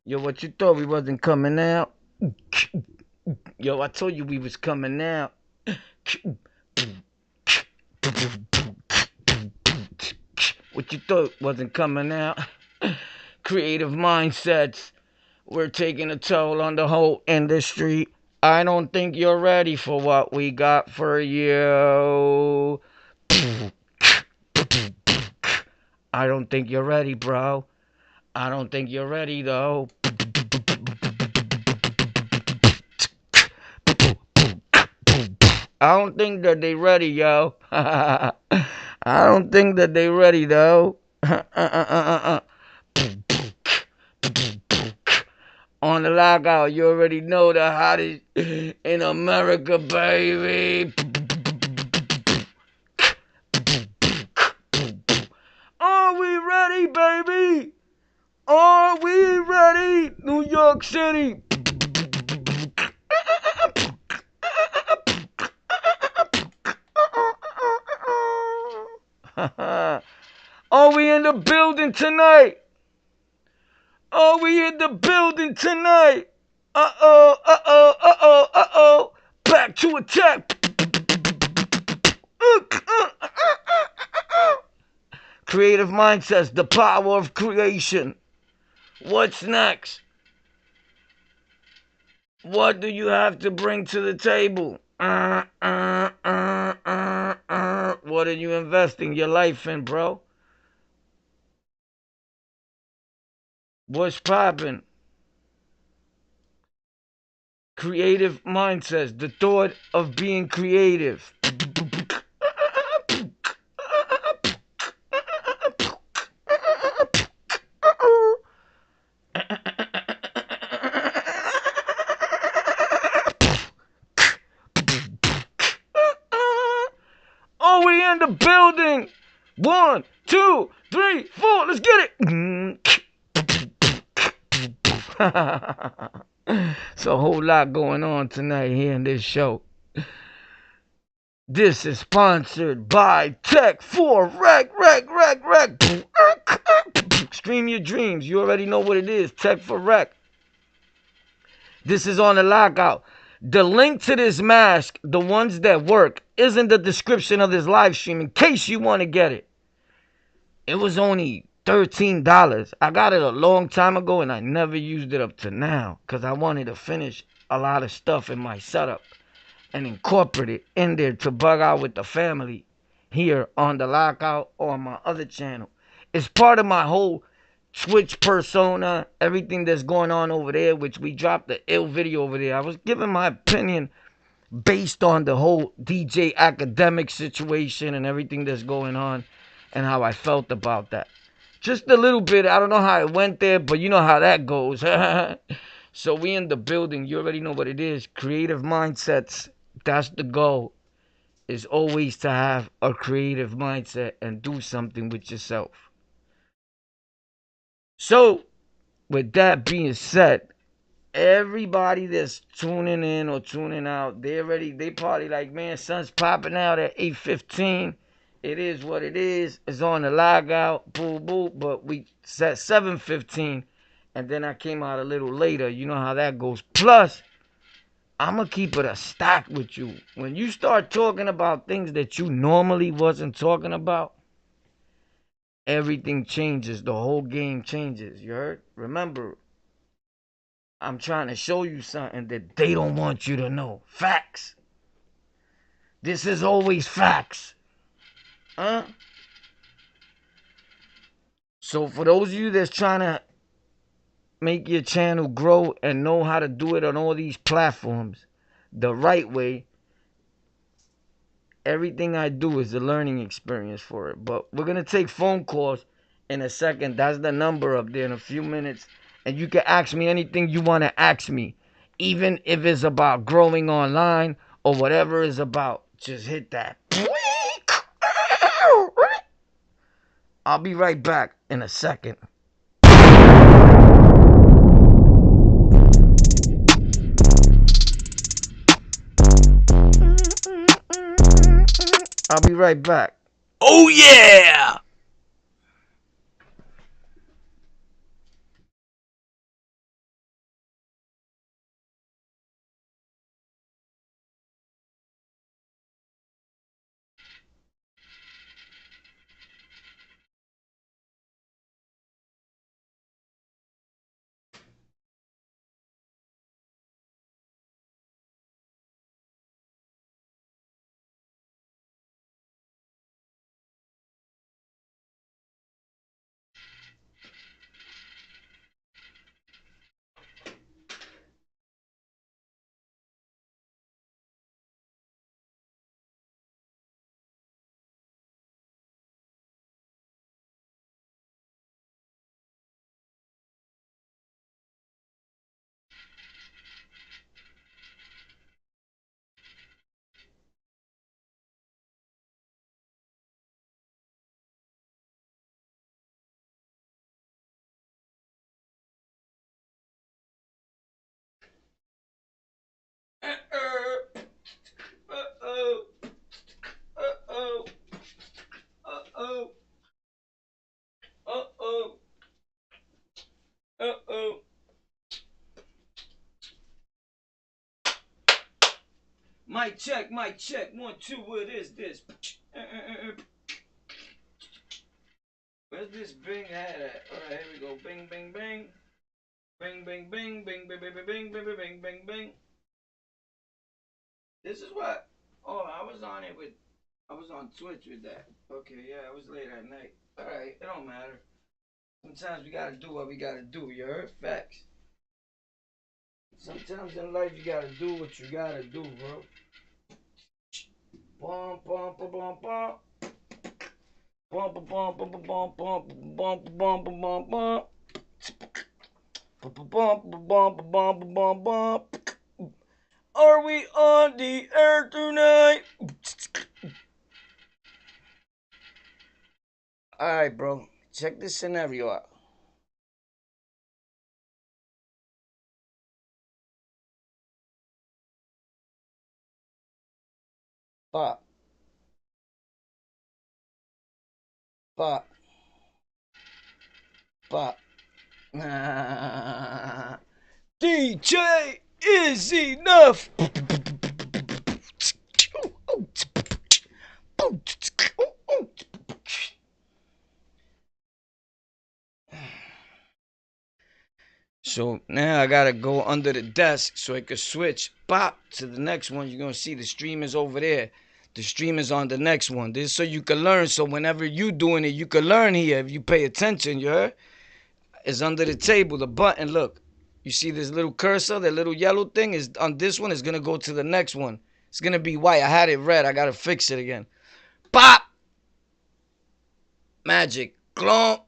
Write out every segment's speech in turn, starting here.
Yo, what you thought we wasn't coming out? Yo, I told you we was coming out. What you thought wasn't coming out? Creative mindsets. We're taking a toll on the whole industry. I don't think you're ready for what we got for you. I don't think you're ready, bro. I don't think you're ready, though. I don't think that they ready, yo. I don't think that they ready, though. On the lockout, you already know the hottest in America, baby. Are we ready, baby? Are we ready? New York City. Are we in the building tonight? Are we in the building tonight? Uh-oh, uh-oh, uh-oh, uh-oh. Back to attack. Creative mindsets, the power of creation. What's next? What do you have to bring to the table? What are you investing your life in, bro? What's poppin'? Creative mindsets, the thought of being creative. Are we in the building? 1, 2, 3, 4, let's get it. It's a whole lot going on tonight here in this show. This is sponsored by Tech 4 Rec. Stream your dreams. You already know what it is. Tech 4 Rec. This is on the lockout. The link to this mask, the ones that work, is in the description of this live stream in case you want to get it. It was only $13. I got it a long time ago and I never used it up to now because I wanted to finish a lot of stuff in my setup and incorporate it in there to bug out with the family here on the lockout or on my other channel. It's part of my whole Twitch persona, everything that's going on over there, which we dropped the ill video over there. I was giving my opinion based on the whole DJ academic situation and everything that's going on and how I felt about that. Just a little bit. I don't know how it went there, but you know how that goes. So we in the building. You already know what it is. Creative mindsets. That's the goal. Is always to have a creative mindset and do something with yourself. So, with that being said, everybody that's tuning in or tuning out, they probably like, man, sun's popping out at 8:15. It is what it is. It's on the logout, boo boo. But we set 7:15, and then I came out a little later. You know how that goes. Plus, I'm gonna keep it a stack with you. When you start talking about things that you normally wasn't talking about, everything changes. The whole game changes. You heard? Remember, I'm trying to show you something that they don't want you to know. Facts. This is always facts. Huh? So for those of you that's trying to make your channel grow and know how to do it on all these platforms the right way, everything I do is a learning experience for it. But we're going to take phone calls in a second. That's the number up there in a few minutes. And you can ask me anything you want to ask me. Even if it's about growing online or whatever it's about. Just hit that. I'll be right back in a second. I'll be right back. Oh yeah! Uh-oh. Mic check, mic check. 1, 2, what is this? Where's this bing hat at? Alright, here we go. Bing, bing, bing. Bing, bing, bing, bing, bing, bing, bing, bing, bing, bing, bing, bing. This is what. Oh, I was on Twitch with that. Okay, yeah, it was late at night. Alright, it don't matter. Sometimes we gotta do what we gotta do, you heard? Facts. Sometimes in life you gotta do what you gotta do, bro. Bum, bum, bum, bum, bum. Bum, bum, bum, bum, bum, bum, bum, bum, bum, bum, bum. Are we on the air tonight? Alright, bro. Check this scenario out. Pop. Pop. Pop. DJ is enough. So now I gotta go under the desk so I can switch pop to the next one. You're gonna see the stream is over there. The stream is on the next one. This is so you can learn. So whenever you doing it, you can learn here if you pay attention, you heard? It's under the table, the button, look. You see this little cursor, that little yellow thing is on this one, it's gonna go to the next one. It's gonna be white. I had it red, I gotta fix it again. Pop! Magic. Clomp.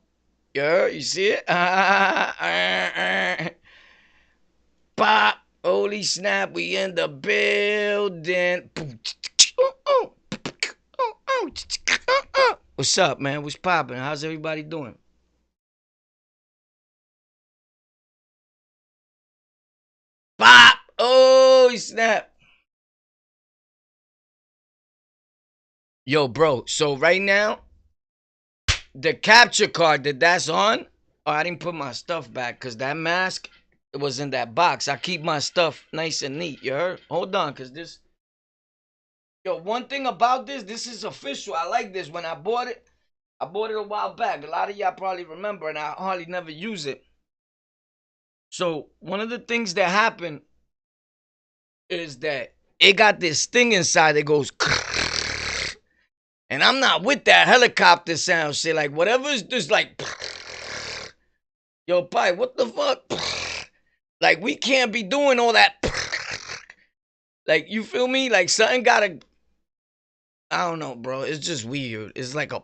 You see it? Pop. Holy snap, we in the building. What's up, man? What's poppin'? How's everybody doing? Pop! Oh, snap. Yo, bro, so right now, the capture card that's on, oh, I didn't put my stuff back because that mask, it was in that box. I keep my stuff nice and neat, you heard? Hold on, because this, yo, one thing about this is official. I like this. When I bought it a while back. A lot of y'all probably remember, and I hardly never use it. So one of the things that happened is that it got this thing inside that goes, and I'm not with that helicopter sound shit. Like, whatever's just like, yo, Pi, what the fuck? Like, we can't be doing all that. Like, you feel me? Like, something gotta, I don't know, bro. It's just weird. It's like a.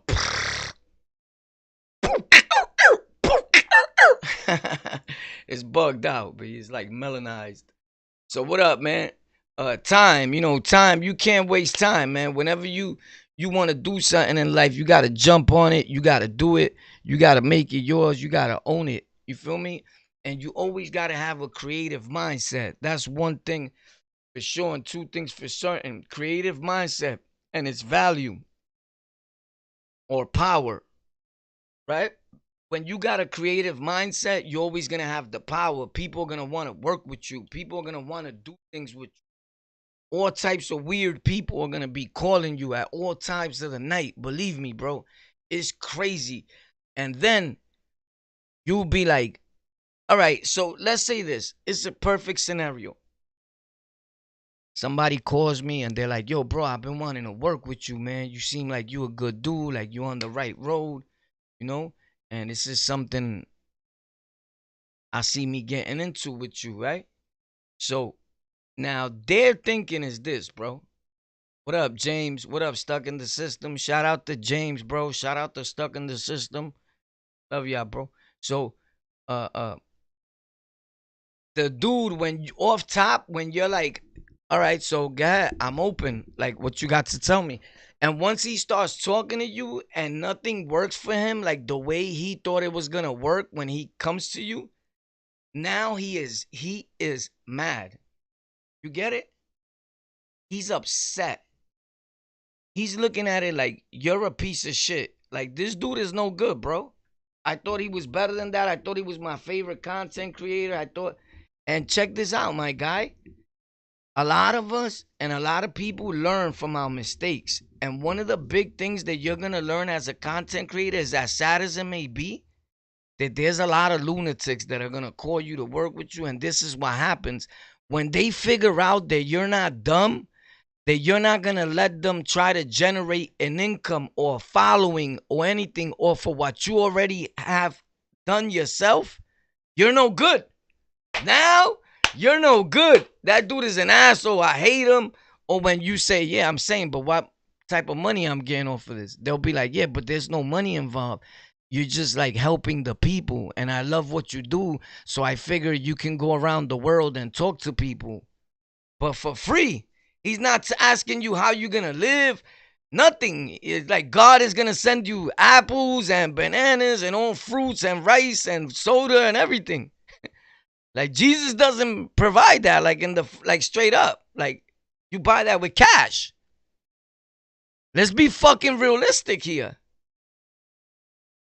It's bugged out, but it's like melanized. So what up, man? Time, time. You can't waste time, man. Whenever you want to do something in life, you gotta jump on it. You gotta do it. You gotta make it yours. You gotta own it. You feel me? And you always gotta have a creative mindset. That's one thing for sure, and two things for certain. Creative mindset and its value or power, right? When you got a creative mindset, you're always gonna have the power. People are gonna want to work with you. People are gonna want to do things with you. All types of weird people are gonna be calling you at all times of the night. Believe me, bro. It's crazy. And then you'll be like, all right, so let's say this. It's a perfect scenario. Somebody calls me and they're like, yo, bro, I've been wanting to work with you, man. You seem like you a good dude, like you on the right road, you know? And this is something I see me getting into with you, right? So now their thinking is this, bro. What up, James? What up, Stuck in the System? Shout out to James, bro. Shout out to Stuck in the System. Love y'all, bro. So, the dude, when you off top, when you're like, all right, so go ahead, I'm open. Like, what you got to tell me? And once he starts talking to you and nothing works for him, like the way he thought it was gonna work when he comes to you, now he is mad. You get it? He's upset. He's looking at it like you're a piece of shit. Like, this dude is no good, bro. I thought he was better than that. I thought he was my favorite content creator. I thought, and check this out, my guy. A lot of us and a lot of people learn from our mistakes. And one of the big things that you're going to learn as a content creator is, as sad as it may be, that there's a lot of lunatics that are going to call you to work with you. And this is what happens when they figure out that you're not dumb, that you're not going to let them try to generate an income or following or anything off of what you already have done yourself. You're no good. Now, you're no good. That dude is an asshole. I hate him. Or when you say, yeah, I'm saying, but what type of money I'm getting off of this? They'll be like, yeah, but there's no money involved. You're just like helping the people. And I love what you do. So I figure you can go around the world and talk to people. But for free. He's not asking you how you're going to live. Nothing. It's like God is going to send you apples and bananas and all fruits and rice and soda and everything. Like Jesus doesn't provide that like straight up. Like you buy that with cash. Let's be fucking realistic here.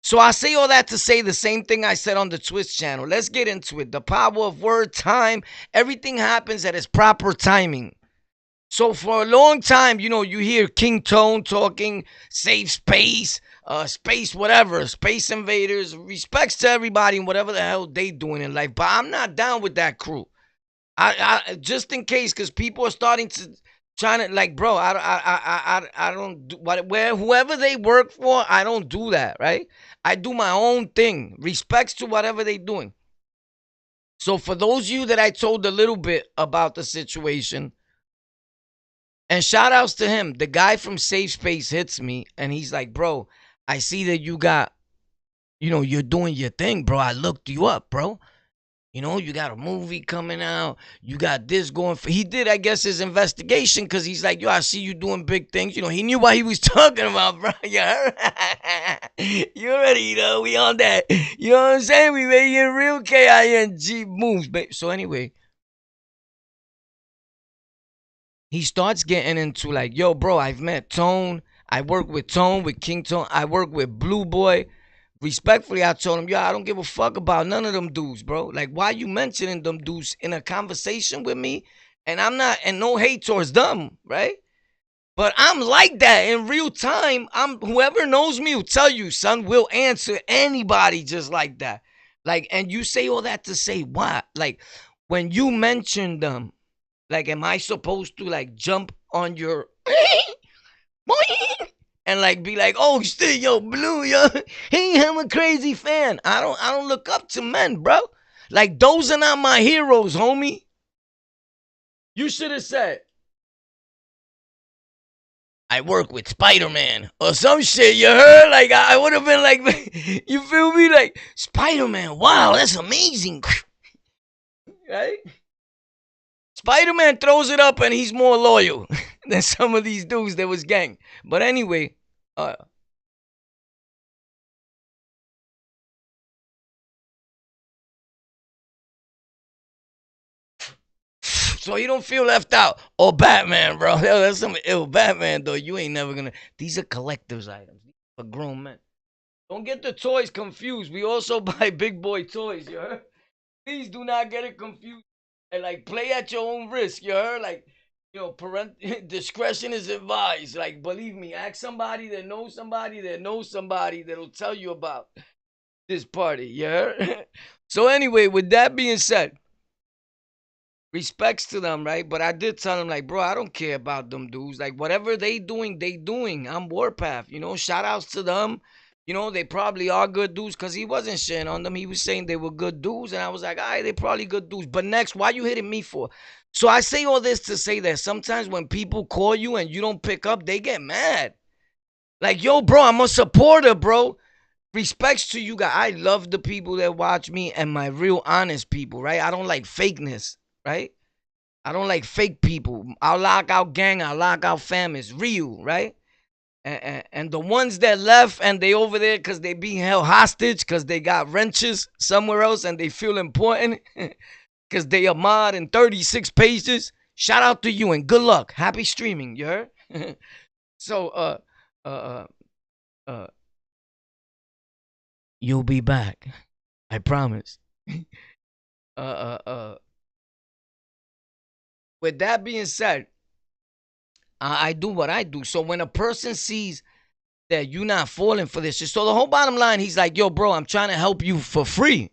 So I say all that to say the same thing I said on the Twitch channel. Let's get into it. The power of word, time, everything happens at its proper timing. So for a long time, you know, you hear King Tone talking, safe space, space whatever, space invaders, respects to everybody and whatever the hell they doing in life. But I'm not down with that crew. I just in case, because people are starting to trying to like, bro, I don't do where whoever they work for, I don't do that, right? I do my own thing. Respects to whatever they doing. So for those of you that I told a little bit about the situation, and shout outs to him. The guy from Safe Space hits me and he's like, bro, I see that you got, you know, you're doing your thing, bro. I looked you up, bro. You know, you got a movie coming out. You got this going for. He did, I guess, his investigation because he's like, yo, I see you doing big things. You know, he knew what he was talking about, bro. You heard? You already know we on that. You know what I'm saying? We making real KING moves. So anyway. He starts getting into like, yo, bro, I've met Tone. I work with Tone, with King Tone. I work with Blue Boy. Respectfully, I told him, yo, I don't give a fuck about none of them dudes, bro. Like, why you mentioning them dudes in a conversation with me? And I'm not, and no hate towards them, right? But I'm like that in real time. Whoever knows me will tell you, son, will answer anybody just like that. Like, and you say all that to say what? Like, when you mention them, like, am I supposed to like jump on your and like be like, oh shit, yo, Blue, yo, hey, I'm a crazy fan. I don't look up to men, bro. Like, those are not my heroes, homie. You should have said, I work with Spider-Man or some shit, you heard? Like, I would have been like, you feel me? Like, Spider-Man, wow, that's amazing. Right? Spider-Man throws it up and he's more loyal than some of these dudes that was gang. But anyway, so you don't feel left out. Oh, Batman, bro. That's some ill Batman, though. You ain't never gonna. These are collector's items. These are for grown men. Don't get the toys confused. We also buy big boy toys, you heard? Please do not get it confused. And like, play at your own risk, you heard? Like, you know, discretion is advised. Like, believe me, ask somebody that knows somebody that knows somebody that'll tell you about this party, you heard? So anyway, with that being said, respects to them, right? But I did tell them, like, bro, I don't care about them dudes. Like, whatever they doing, they doing. I'm Warpath, you know? Shout outs to them. You know, they probably are good dudes because he wasn't shitting on them. He was saying they were good dudes. And I was like, all right, they probably good dudes. But next, why you hitting me for? So I say all this to say that sometimes when people call you and you don't pick up, they get mad. Like, yo, bro, I'm a supporter, bro. Respects to you guys. I love the people that watch me and my real honest people, right? I don't like fakeness, right? I don't like fake people. I'll lock out gang. I'll lock out fam. It's real, right? And the ones that left and they over there because they being held hostage because they got wrenches somewhere else and they feel important because they are mod in 36 pages. Shout out to you and good luck. Happy streaming, you heard? So, You'll be back. I promise. uh, uh, uh. With that being said, I do what I do. So when a person sees that you're not falling for this shit, so the whole bottom line, he's like, yo, bro, I'm trying to help you for free.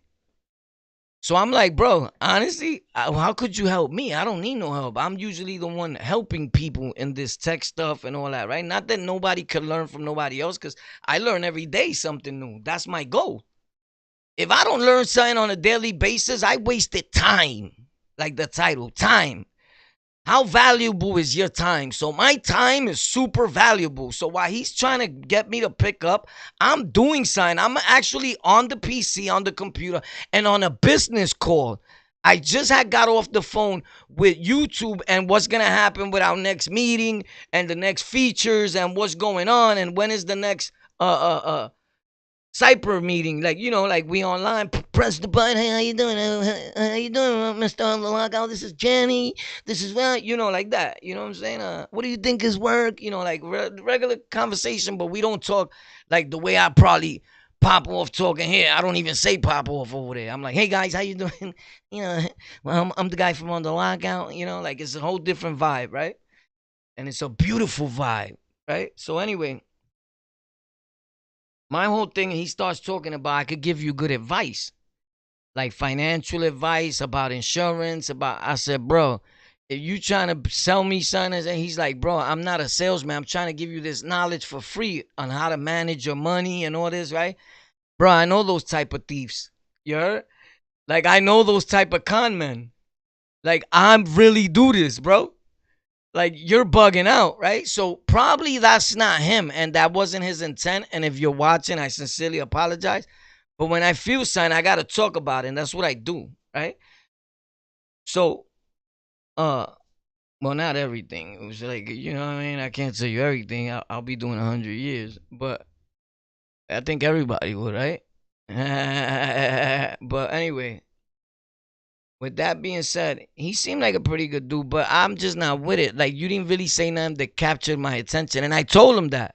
So I'm like, bro, honestly, how could you help me? I don't need no help. I'm usually the one helping people in this tech stuff and all that, right? Not that nobody could learn from nobody else, because I learn every day something new. That's my goal. If I don't learn something on a daily basis, I wasted time. Like the title, time. How valuable is your time? So my time is super valuable. So while he's trying to get me to pick up, I'm doing something. I'm actually on the PC, on the computer, and on a business call. I just had got off the phone with YouTube and what's going to happen with our next meeting and the next features and what's going on and when is the next Cyper meeting, like, you know, like we online, press the button. Hey, how you doing? How you doing, Mr. Lockout? This is Jenny. This is, well, you know, like that. You know what I'm saying? What do you think is work? You know, like regular conversation, but we don't talk like the way I probably pop off talking here. I don't even say pop off over there. I'm like, hey guys, how you doing? You know, well, I'm the guy from On The Lockout. You know, like it's a whole different vibe, right? And it's a beautiful vibe, right? So anyway, my whole thing, he starts talking about I could give you good advice, like financial advice, about insurance, about, I said, bro, if you trying to sell me something, and he's like, bro, I'm not a salesman. I'm trying to give you this knowledge for free on how to manage your money and all this, right? Bro, I know those type of thieves. You heard? Like, I know those type of con men. Like, I really do this, bro. Like, you're bugging out, right? So probably that's not him and that wasn't his intent. And if you're watching, I sincerely apologize. But when I feel something, I gotta talk about it, and that's what I do, right? So, well, not everything. It was like, you know what I mean? I can't tell you everything. I'll be doing 100 years, but I think everybody would, right? But anyway, with that being said, he seemed like a pretty good dude, but I'm just not with it. Like, you didn't really say nothing that captured my attention. And I told him that.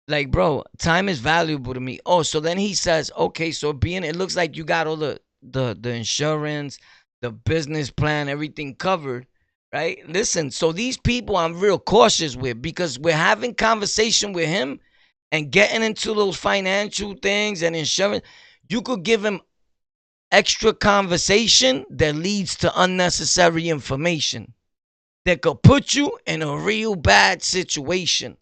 Like, bro, time is valuable to me. Oh, so then he says, okay, so being, it looks like you got all the insurance, the business plan, everything covered, right? Listen, so these people I'm real cautious with because we're having conversation with him and getting into those financial things and insurance. You could give him extra conversation that leads to unnecessary information that could put you in a real bad situation.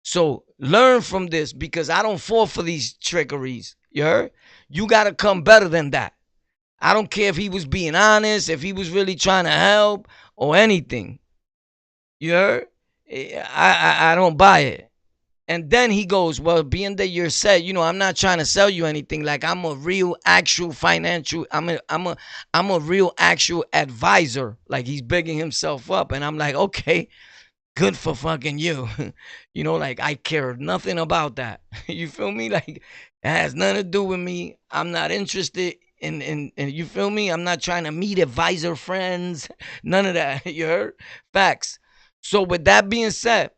So learn from this because I don't fall for these trickeries. You heard? You got to come better than that. I don't care if he was being honest, if he was really trying to help or anything. You heard? I don't buy it. And then he goes, well, being that you're said, you know, I'm not trying to sell you anything. Like, I'm a real actual financial, I'm a real actual advisor. Like, he's bigging himself up. And I'm like, okay, good for fucking you. You know, like, I care nothing about that. You feel me? Like, it has nothing to do with me. I'm not interested in you feel me? I'm not trying to meet advisor friends. None of that. You heard? Facts. So with that being said,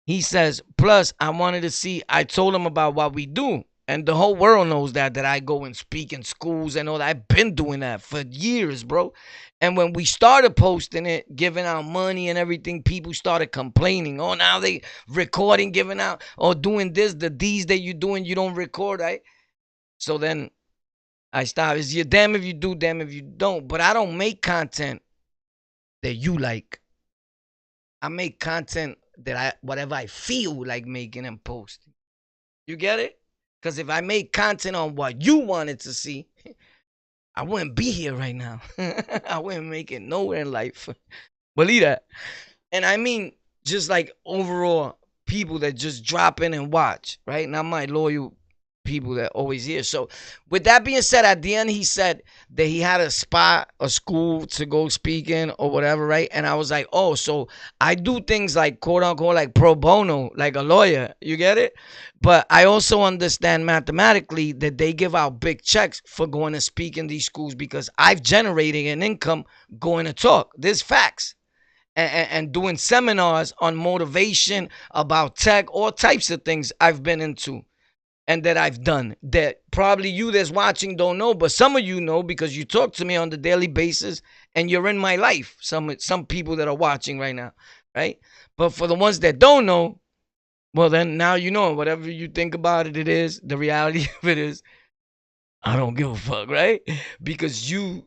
he says, plus, I wanted to see, I told him about what we do. And the whole world knows that I go and speak in schools and all that. I've been doing that for years, bro. And when we started posting it, giving out money and everything, people started complaining. Oh, now they recording, giving out, or doing this, the D's that you doing, you don't record, right? So then I stopped. It's your damn if you do, damn if you don't. But I don't make content that you like. I make content that whatever I feel like making and posting. You get it? Because if I made content on what you wanted to see, I wouldn't be here right now. I wouldn't make it nowhere in life. Believe that. And I mean, just like overall people that just drop in and watch, right? Not my loyal people that always here. So with that being said, at the end he said that he had a spot, a school to go speak in or whatever, right? And I was like, oh, so I do things like quote unquote like pro bono, like a lawyer. You get it? But I also understand mathematically that they give out big checks for going to speak in these schools because I've generated an income going to talk. There's facts. And doing seminars on motivation about tech, all types of things I've been into. and that I've done that probably you that's watching don't know, but some of you know because you talk to me on the daily basis and you're in my life. Some people that are watching right now, right? But for the ones that don't know, well, then now you know. Whatever you think about it, it is. The reality of it is, I don't give a fuck, right? Because you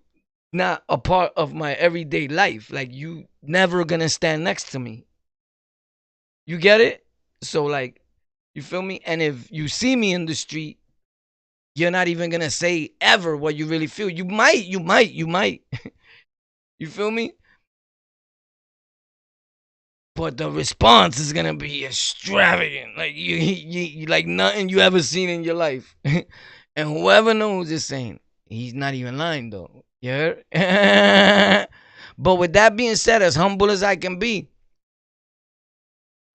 not a part of my everyday life. Like, you never gonna stand next to me. You get it? So, like, you feel me? And if you see me in the street, you're not even gonna say ever what you really feel. You might. You feel me? But the response is gonna be extravagant, like you like nothing you ever seen in your life. And whoever knows is saying he's not even lying though. You heard? But with that being said, as humble as I can be,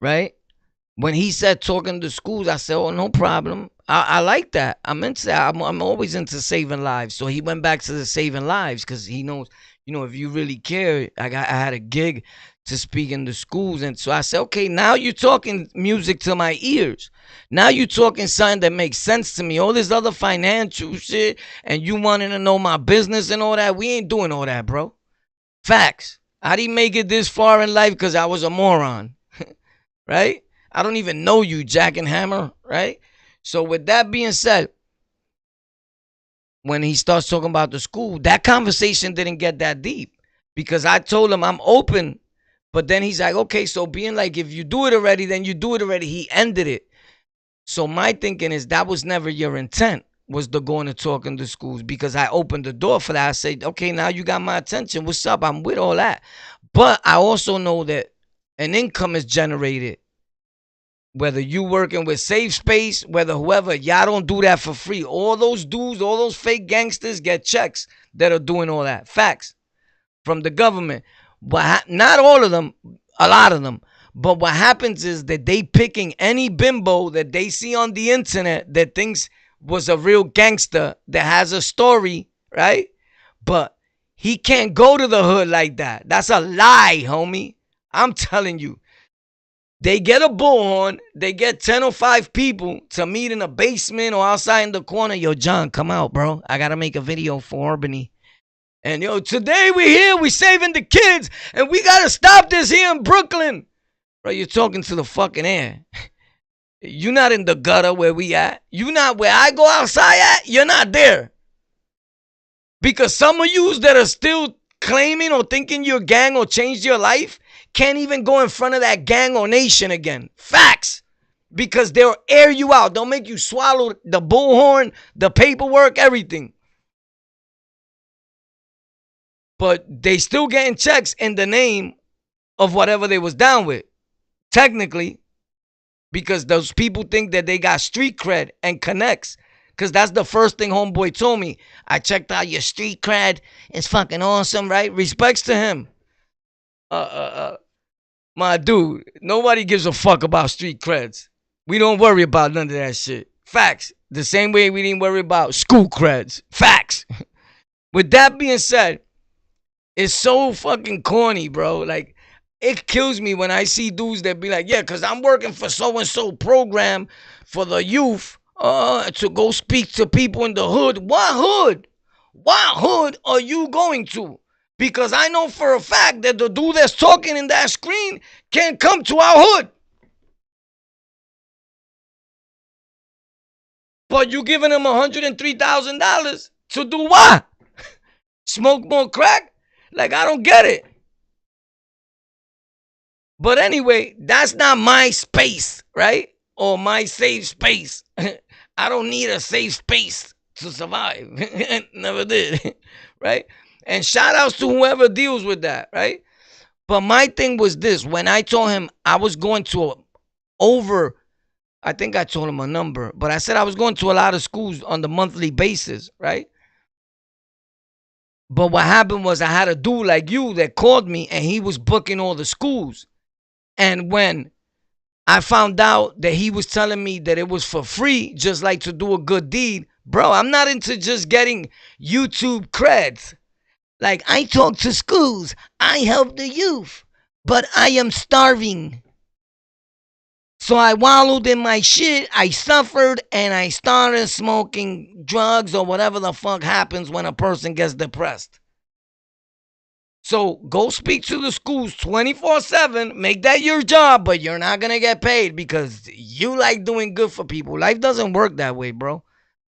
right? When he said talking to schools, I said, "Oh, no problem. I like that. I'm into that. I'm always into saving lives." So he went back to the saving lives because he knows, if you really care, I had a gig to speak in the schools, and so I said, "Okay, now you're talking music to my ears. Now you're talking something that makes sense to me. All this other financial shit, and you wanting to know my business and all that. We ain't doing all that, bro. Facts. I didn't make it this far in life because I was a moron, right?" I don't even know you, Jack and Hammer, right? So with that being said, when he starts talking about the school, that conversation didn't get that deep because I told him I'm open, but then he's like, okay, so being like, if you do it already, then you do it already. He ended it. So my thinking is that was never your intent, was to go into talking to schools, because I opened the door for that. I said, okay, now you got my attention. What's up? I'm with all that. But I also know that an income is generated. Whether you working with Safe Space, whether whoever, y'all don't do that for free. All those dudes, all those fake gangsters get checks that are doing all that. Facts from the government. But not all of them, a lot of them. But what happens is that they picking any bimbo that they see on the internet that thinks was a real gangster that has a story, right? But he can't go to the hood like that. That's a lie, homie. I'm telling you. They get a bullhorn. They get 10 or 5 people to meet in a basement or outside in the corner. Yo, John, come out, bro. I got to make a video for Albany. And, yo, today we here. We saving the kids. And we got to stop this here in Brooklyn. Bro, you're talking to the fucking air. You're not in the gutter where we at. You not where I go outside at. You're not there. Because some of yous that are still claiming or thinking your gang or changed your life can't even go in front of that gang or nation again. Facts. Because they'll air you out. They'll make you swallow the bullhorn, the paperwork, everything. But they still getting checks in the name of whatever they was down with. Technically. Because those people think that they got street cred and connects. Because that's the first thing homeboy told me. I checked out your street cred. It's fucking awesome, right? Respects to him. My dude, nobody gives a fuck about street creds. We don't worry about none of that shit. Facts. The same way we didn't worry about school creds. Facts. With that being said, it's so fucking corny, bro. Like, it kills me when I see dudes that be like, yeah, because I'm working for so-and-so program for the youth to go speak to people in the hood. What hood? What hood are you going to? Because I know for a fact that the dude that's talking in that screen can't come to our hood. But you giving him $103,000 to do what? Smoke more crack? Like, I don't get it. But anyway, that's not my space, right? Or my safe space. I don't need a safe space to survive. Never did, right? And shout outs to whoever deals with that, right? But my thing was this. When I told him I was going to I think I told him a number, but I said I was going to a lot of schools on the monthly basis, right? But what happened was I had a dude like you that called me and he was booking all the schools. And when I found out that he was telling me that it was for free, just like to do a good deed, bro, I'm not into just getting YouTube creds. Like, I talk to schools. I help the youth. But I am starving. So I wallowed in my shit, I suffered, and I started smoking drugs or whatever the fuck happens when a person gets depressed. So go speak to the schools 24/7, make that your job, but you're not gonna get paid because you like doing good for people. Life doesn't work that way, bro.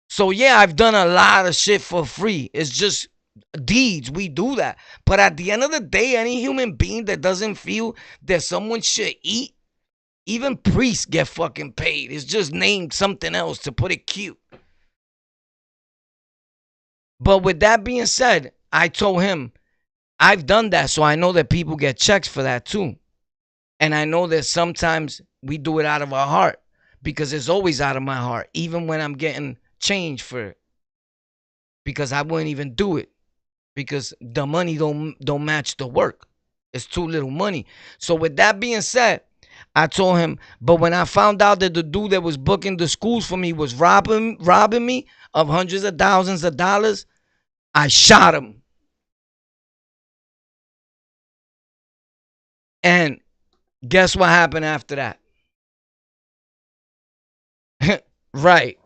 So yeah, I've done a lot of shit for free. It's just deeds. We do that. But at the end of the day, any human being that doesn't feel that someone should eat, even priests get fucking paid. It's just named something else to put it cute. But with that being said, I told him, I've done that, so I know that people get checks for that too. And I know that sometimes we do it out of our heart because it's always out of my heart, even when I'm getting change for it. Because I wouldn't even do it because the money don't match the work. It's too little money. So with that being said, I told him, but when I found out that the dude that was booking the schools for me was robbing me of hundreds of thousands of dollars, I shot him. And guess what happened after that? Right.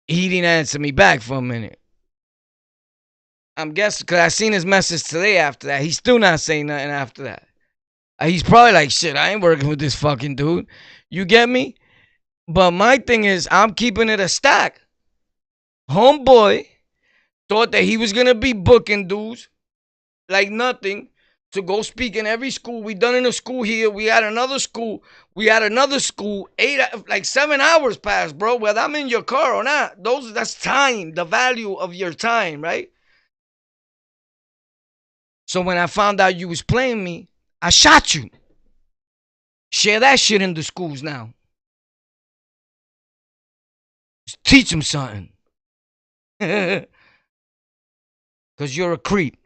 He didn't answer me back for a minute. I'm guessing because I seen his message today after that. He's still not saying nothing after that. He's probably like, shit, I ain't working with this fucking dude. You get me? But my thing is, I'm keeping it a stack. Homeboy thought that he was going to be booking dudes like nothing to go speak in every school. We done in a school here. We had another school. 7 hours passed, bro. Whether I'm in your car or not, that's time, the value of your time, right? So when I found out you was playing me, I shot you. Share that shit in the schools now. Just teach them something. Because you're a creep.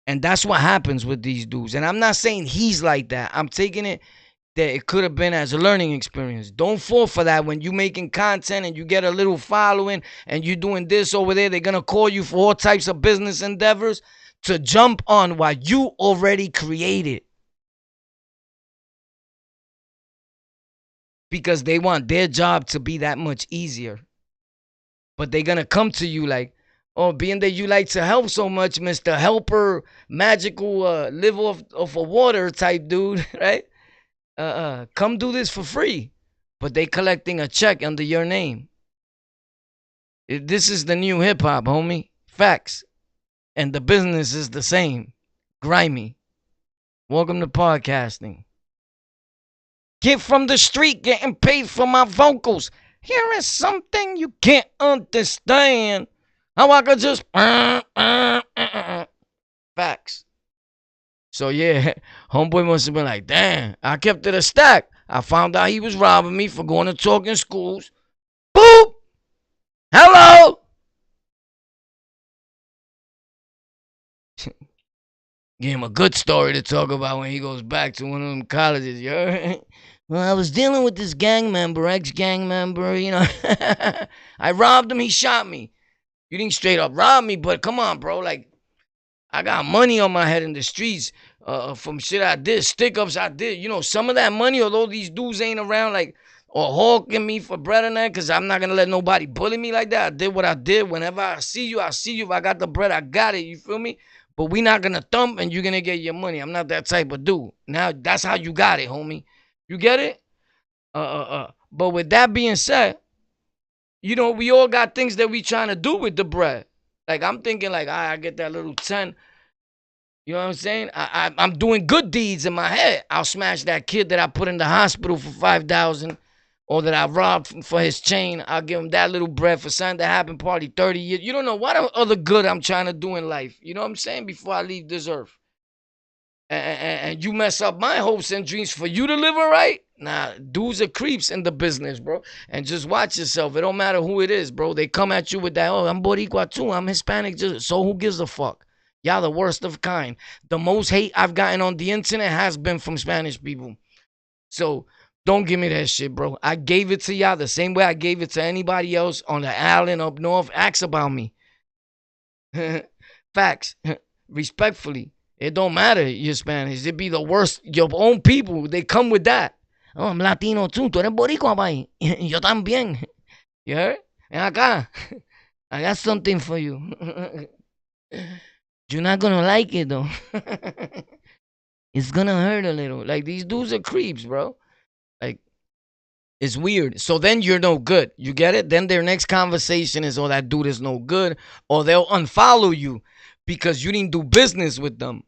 And that's what happens with these dudes. And I'm not saying he's like that. I'm taking it that it could have been as a learning experience. Don't fall for that when you making content and you get a little following and you doing this over there. They're going to call you for all types of business endeavors to jump on what you already created. Because they want their job to be that much easier. But they're going to come to you like, oh, being that you like to help so much, Mr. Helper, magical, live off of water type dude, right? Come do this for free. But they collecting a check under your name. This is the new hip hop, homie. Facts. And the business is the same. Grimy. Welcome to podcasting. Get from the street getting paid for my vocals. Here is something you can't understand. How I could just facts. So yeah, homeboy must have been like, damn, I kept it a stack. I found out he was robbing me for going to talk in schools. Boop! Hello! Give him a good story to talk about when he goes back to one of them colleges, you heard? Well, I was dealing with this gang member, ex-gang member, you know. I robbed him, he shot me. You didn't straight up rob me, but come on, bro. Like, I got money on my head in the streets from shit I did, stick-ups I did. You know, some of that money, although these dudes ain't around, like, or hawking me for bread and that, because I'm not going to let nobody bully me like that. I did what I did. Whenever I see you, I see you. If I got the bread, I got it. You feel me? But we not going to thump and you're going to get your money. I'm not that type of dude. Now, that's how you got it, homie. You get it? But with that being said, you know, we all got things that we trying to do with the bread. Like, I'm thinking, like, I get that little 10. You know what I'm saying? I'm doing good deeds in my head. I'll smash that kid that I put in the hospital for $5,000 or that I robbed for his chain. I'll give him that little bread for something that happened probably 30 years. You don't know what other good I'm trying to do in life. You know what I'm saying? Before I leave this earth. And you mess up my hopes and dreams for you to live all right? Nah, dudes are creeps in the business, bro. And just watch yourself. It don't matter who it is, bro. They come at you with that, oh, I'm Boricua too. I'm Hispanic. So who gives a fuck? Y'all the worst of kind. The most hate I've gotten on the internet has been from Spanish people. So don't give me that shit, bro. I gave it to y'all the same way I gave it to anybody else on the island up north. Ask about me. Facts. Respectfully. It don't matter you're Spanish. It be the worst. Your own people, they come with that. Oh, I'm Latino too. Tú eres boricua, pai. Yo también. You heard? Ven acá. I got something for you. You're not gonna like it though. It's gonna hurt a little. Like, these dudes are creeps, bro. Like, it's weird. So then you're no good. You get it? Then their next conversation is, oh, that dude is no good. Or they'll unfollow you because you didn't do business with them.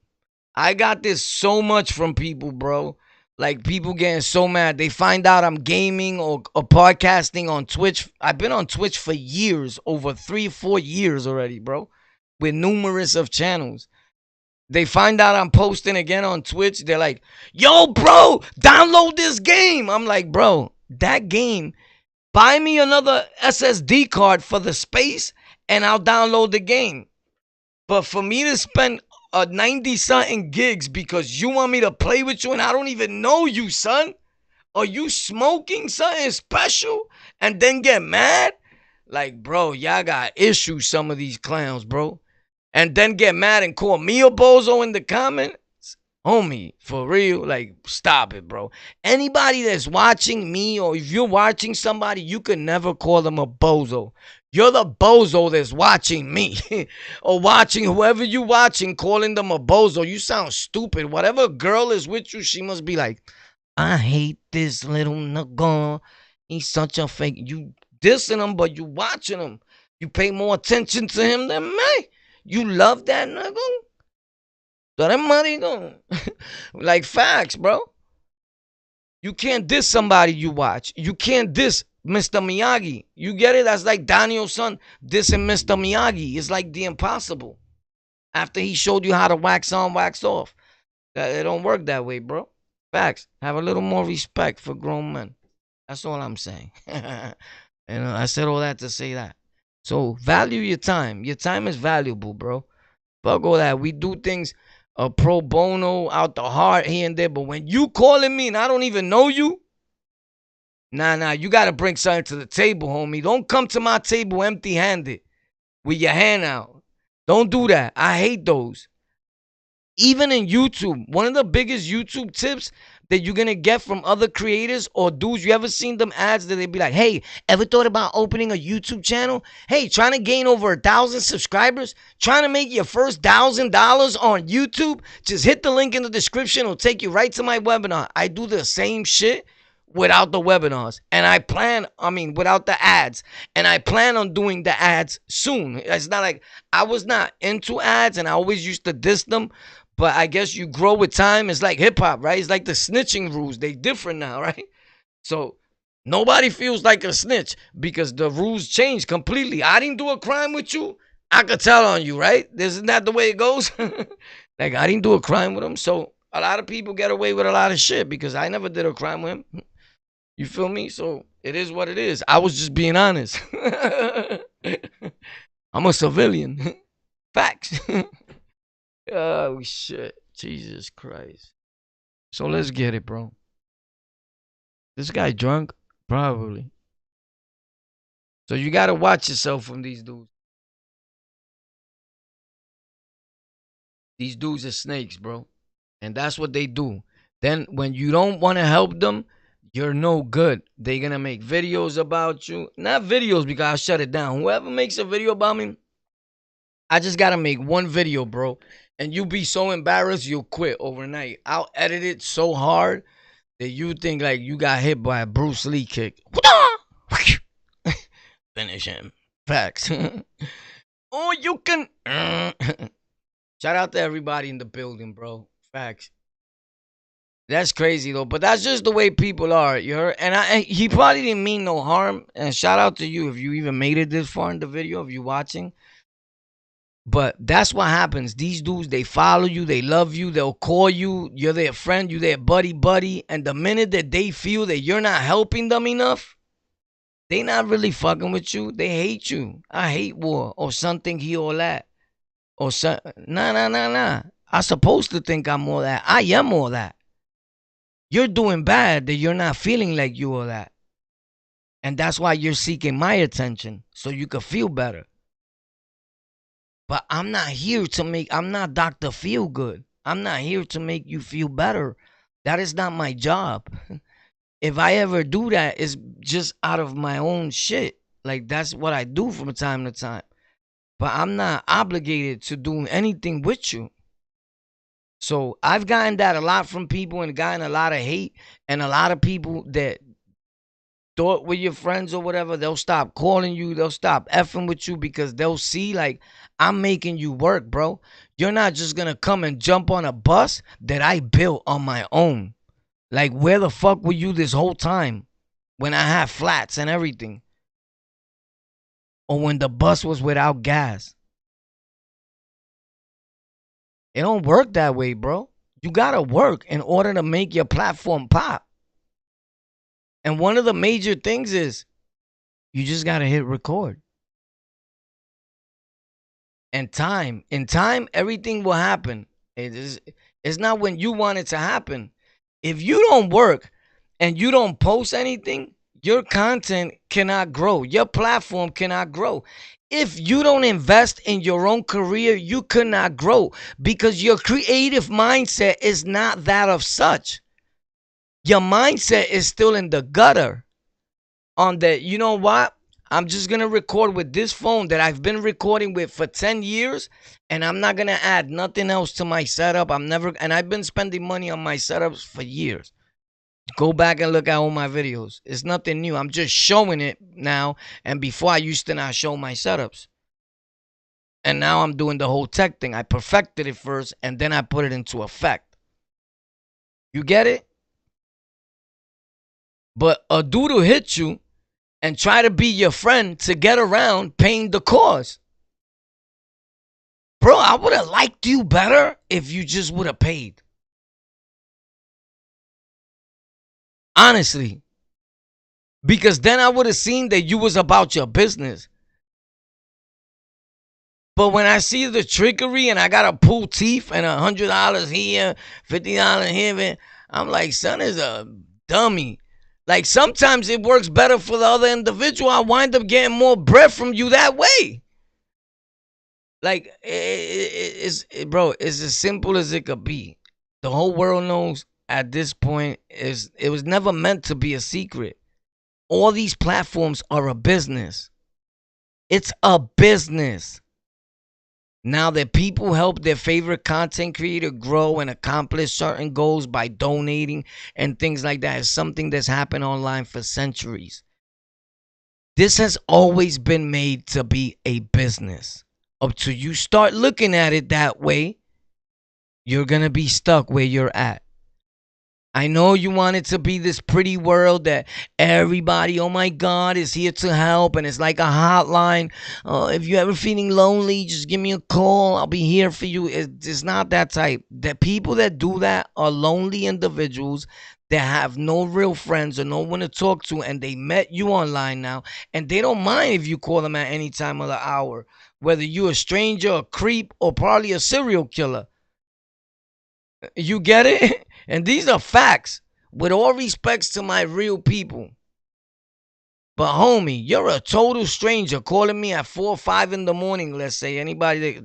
I got this so much from people, bro. Like, people getting so mad. They find out I'm gaming or podcasting on Twitch. I've been on Twitch for years, over 3-4 years already, bro, with numerous of channels. They find out I'm posting again on Twitch. They're like, yo, bro, download this game. I'm like, bro, that game, buy me another SSD card for the space and I'll download the game. But for me to spend 90-something gigs because you want me to play with you and I don't even know you, son. Are you smoking something special and then get mad? Like, bro, y'all got issues, some of these clowns, bro. And then get mad and call me a bozo in the comments. Homie, for real, like, stop it, bro. Anybody that's watching me, or if you're watching somebody, you can never call them a bozo. You're the bozo that's watching me. Or watching whoever you watching, calling them a bozo. You sound stupid. Whatever girl is with you, she must be like, I hate this little nigga. He's such a fake. You dissing him, but you watching him. You pay more attention to him than me. You love that nigga? That marido. Like, facts, bro. You can't diss somebody you watch. You can't diss Mr. Miyagi. You get it? That's like Daniel's son dissing Mr. Miyagi. It's like the impossible. After he showed you how to wax on, wax off. It don't work that way, bro. Facts. Have a little more respect for grown men. That's all I'm saying. And I said all that to say that. So value your time. Your time is valuable, bro. Fuck all that. We do things pro bono, out the heart, here and there. But when you calling me and I don't even know you, nah, you got to bring something to the table, homie. Don't come to my table empty-handed with your hand out. Don't do that. I hate those. Even in YouTube, one of the biggest YouTube tips that you're going to get from other creators or dudes, you ever seen them ads that they be like, hey, ever thought about opening a YouTube channel? Hey, trying to gain over 1,000 subscribers? Trying to make your first $1,000 on YouTube? Just hit the link in the description. It'll take you right to my webinar. I do the same shit without the webinars. And without the ads. And I plan on doing the ads soon. It's not like I was not into ads and I always used to diss them. But I guess you grow with time. It's like hip-hop, right? It's like the snitching rules. They different now, right? So nobody feels like a snitch because the rules change completely. I didn't do a crime with you. I could tell on you, right? Isn't that the way it goes? Like, I didn't do a crime with him. So a lot of people get away with a lot of shit because I never did a crime with him. You feel me? So it is what it is. I was just being honest. I'm a civilian. Facts. Oh, shit. Jesus Christ. So let's get it, bro. This guy drunk? Probably. So you got to watch yourself from these dudes. These dudes are snakes, bro. And that's what they do. Then when you don't want to help them, you're no good. They're going to make videos about you. Not videos because I'll shut it down. Whoever makes a video about me, I just got to make one video, bro. And you'll be so embarrassed, you'll quit overnight. I'll edit it so hard that you think like you got hit by a Bruce Lee kick. Finish him. Facts. Oh, you can. Shout out to everybody in the building, bro. Facts. That's crazy, though. But that's just the way people are. You heard? And he probably didn't mean no harm. And shout out to you if you even made it this far in the video, if you watching. But that's what happens. These dudes, they follow you. They love you. They'll call you. You're their friend. You're their buddy. And the minute that they feel that you're not helping them enough, they not really fucking with you. They hate you. I hate war. Or something he all that. Or nah. I'm supposed to think I'm all that. I am all that. You're doing bad that you're not feeling like you all that. And that's why you're seeking my attention. So you can feel better. But I'm not here to I'm not Dr. Feelgood. I'm not here to make you feel better. That is not my job. If I ever do that, it's just out of my own shit. Like, that's what I do from time to time. But I'm not obligated to do anything with you. So I've gotten that a lot from people and gotten a lot of hate, and a lot of people that thought with your friends or whatever, they'll stop calling you, they'll stop effing with you because they'll see like I'm making you work, bro. You're not just gonna come and jump on a bus that I built on my own. Like, where the fuck were you this whole time when I had flats and everything? Or when the bus was without gas? It don't work that way, bro. You gotta work in order to make your platform pop. And one of the major things is you just gotta hit record. And time. In time, everything will happen. It's not when you want it to happen. If you don't work and you don't post anything, your content cannot grow. Your platform cannot grow. If you don't invest in your own career, you cannot grow because your creative mindset is not that of such. Your mindset is still in the gutter. On that, you know what? I'm just going to record with this phone that I've been recording with for 10 years, and I'm not going to add nothing else to my setup. And I've been spending money on my setups for years. Go back and look at all my videos. It's nothing new. I'm just showing it now, and before I used to not show my setups. And now I'm doing the whole tech thing. I perfected it first, and then I put it into effect. You get it? But a dude will hit you and try to be your friend to get around paying the cost. Bro, I would have liked you better if you just would have paid. Honestly. Because then I would have seen that you was about your business. But when I see the trickery and I gotta pull teeth and $100 here, $50 here, I'm like, son is a dummy. Like, sometimes it works better for the other individual. I wind up getting more bread from you that way. Like, bro, it's as simple as it could be. The whole world knows at this point it was never meant to be a secret. All these platforms are a business. It's a business. Now that people help their favorite content creator grow and accomplish certain goals by donating and things like that is something that's happened online for centuries. This has always been made to be a business. Up till you start looking at it that way, you're going to be stuck where you're at. I know you want it to be this pretty world that everybody, oh my God, is here to help. And it's like a hotline. If you're ever feeling lonely, just give me a call. I'll be here for you. It's not that type. The people that do that are lonely individuals that have no real friends or no one to talk to. And they met you online now. And they don't mind if you call them at any time of the hour. Whether you're a stranger, a creep, or probably a serial killer. You get it? And these are facts. With all respects to my real people. But homie, you're a total stranger calling me at 4 or 5 in the morning, let's say. Anybody,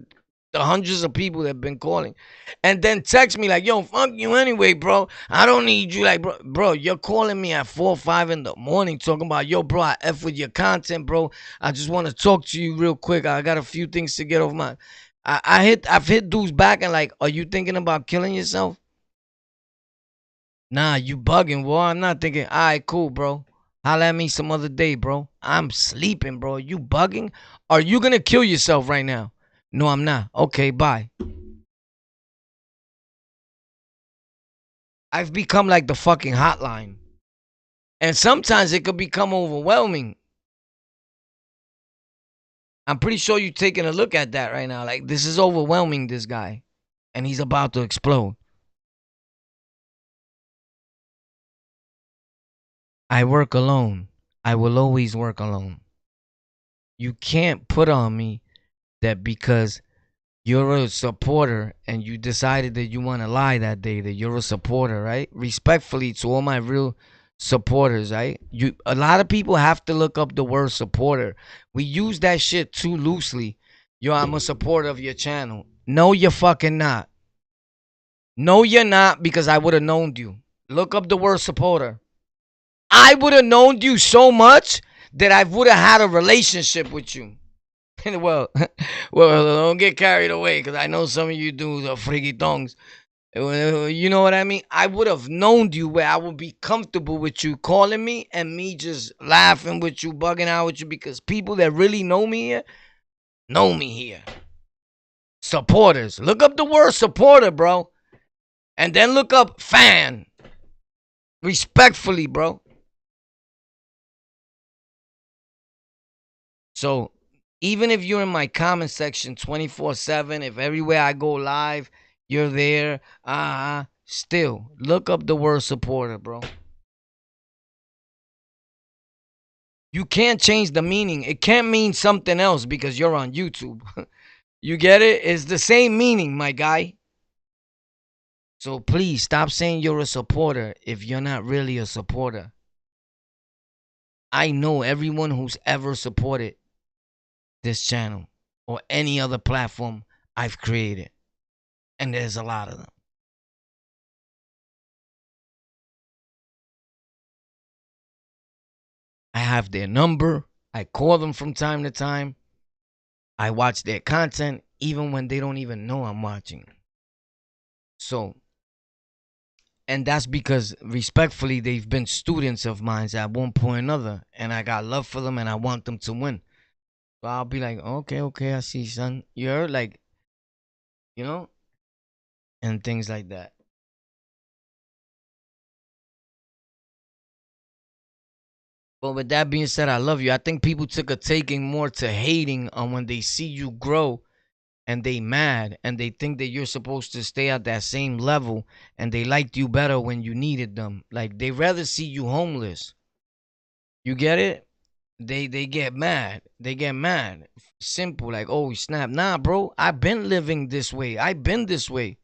the hundreds of people that have been calling. And then text me like, yo, fuck you anyway, bro. I don't need you. Like, bro, you're calling me at 4 or 5 in the morning talking about, yo, bro, I F with your content, bro. I just want to talk to you real quick. I got a few things to get off my... I've hit dudes back and like, are you thinking about killing yourself? Nah, you bugging, boy. I'm not thinking, all right, cool, bro. Holla at me some other day, bro. I'm sleeping, bro. You bugging? Are you going to kill yourself right now? No, I'm not. Okay, bye. I've become like the fucking hotline. And sometimes it could become overwhelming. I'm pretty sure you're taking a look at that right now. Like, this is overwhelming, this guy. And he's about to explode. I work alone. I will always work alone. You can't put on me that because you're a supporter and you decided that you want to lie that day, that you're a supporter, right? Respectfully to all my real supporters, right? A lot of people have to look up the word supporter. We use that shit too loosely. Yo, I'm a supporter of your channel. No, you're fucking not. No, you're not, because I would have known you. Look up the word supporter. I would have known you so much that I would have had a relationship with you. well, well, don't get carried away, because I know some of you do the freaky thongs. You know what I mean? I would have known you where I would be comfortable with you calling me and me just laughing with you, bugging out with you, because people that really know me here know me here. Supporters. Look up the word supporter, bro. And then look up fan. Respectfully, bro. So even if you're in my comment section 24/7, if everywhere I go live, you're there, still look up the word supporter, bro. You can't change the meaning. It can't mean something else because you're on YouTube. You get it? It's the same meaning, my guy. So please stop saying you're a supporter if you're not really a supporter. I know everyone who's ever supported this channel or any other platform I've created. And there's a lot of them. I have their number. I call them from time to time. I watch their content even when they don't even know I'm watching. So, and that's because respectfully, they've been students of mine at one point or another. And I got love for them and I want them to win. So I'll be like, okay, I see, son. You're like, you know, and things like that. But with that being said, I love you. I think people took a taking more to hating on when they see you grow and they mad and they think that you're supposed to stay at that same level and they liked you better when you needed them. Like they rather see you homeless. You get it? They get mad. They get mad. Simple, like, oh snap. Nah, bro. I've been living this way. I've been this way.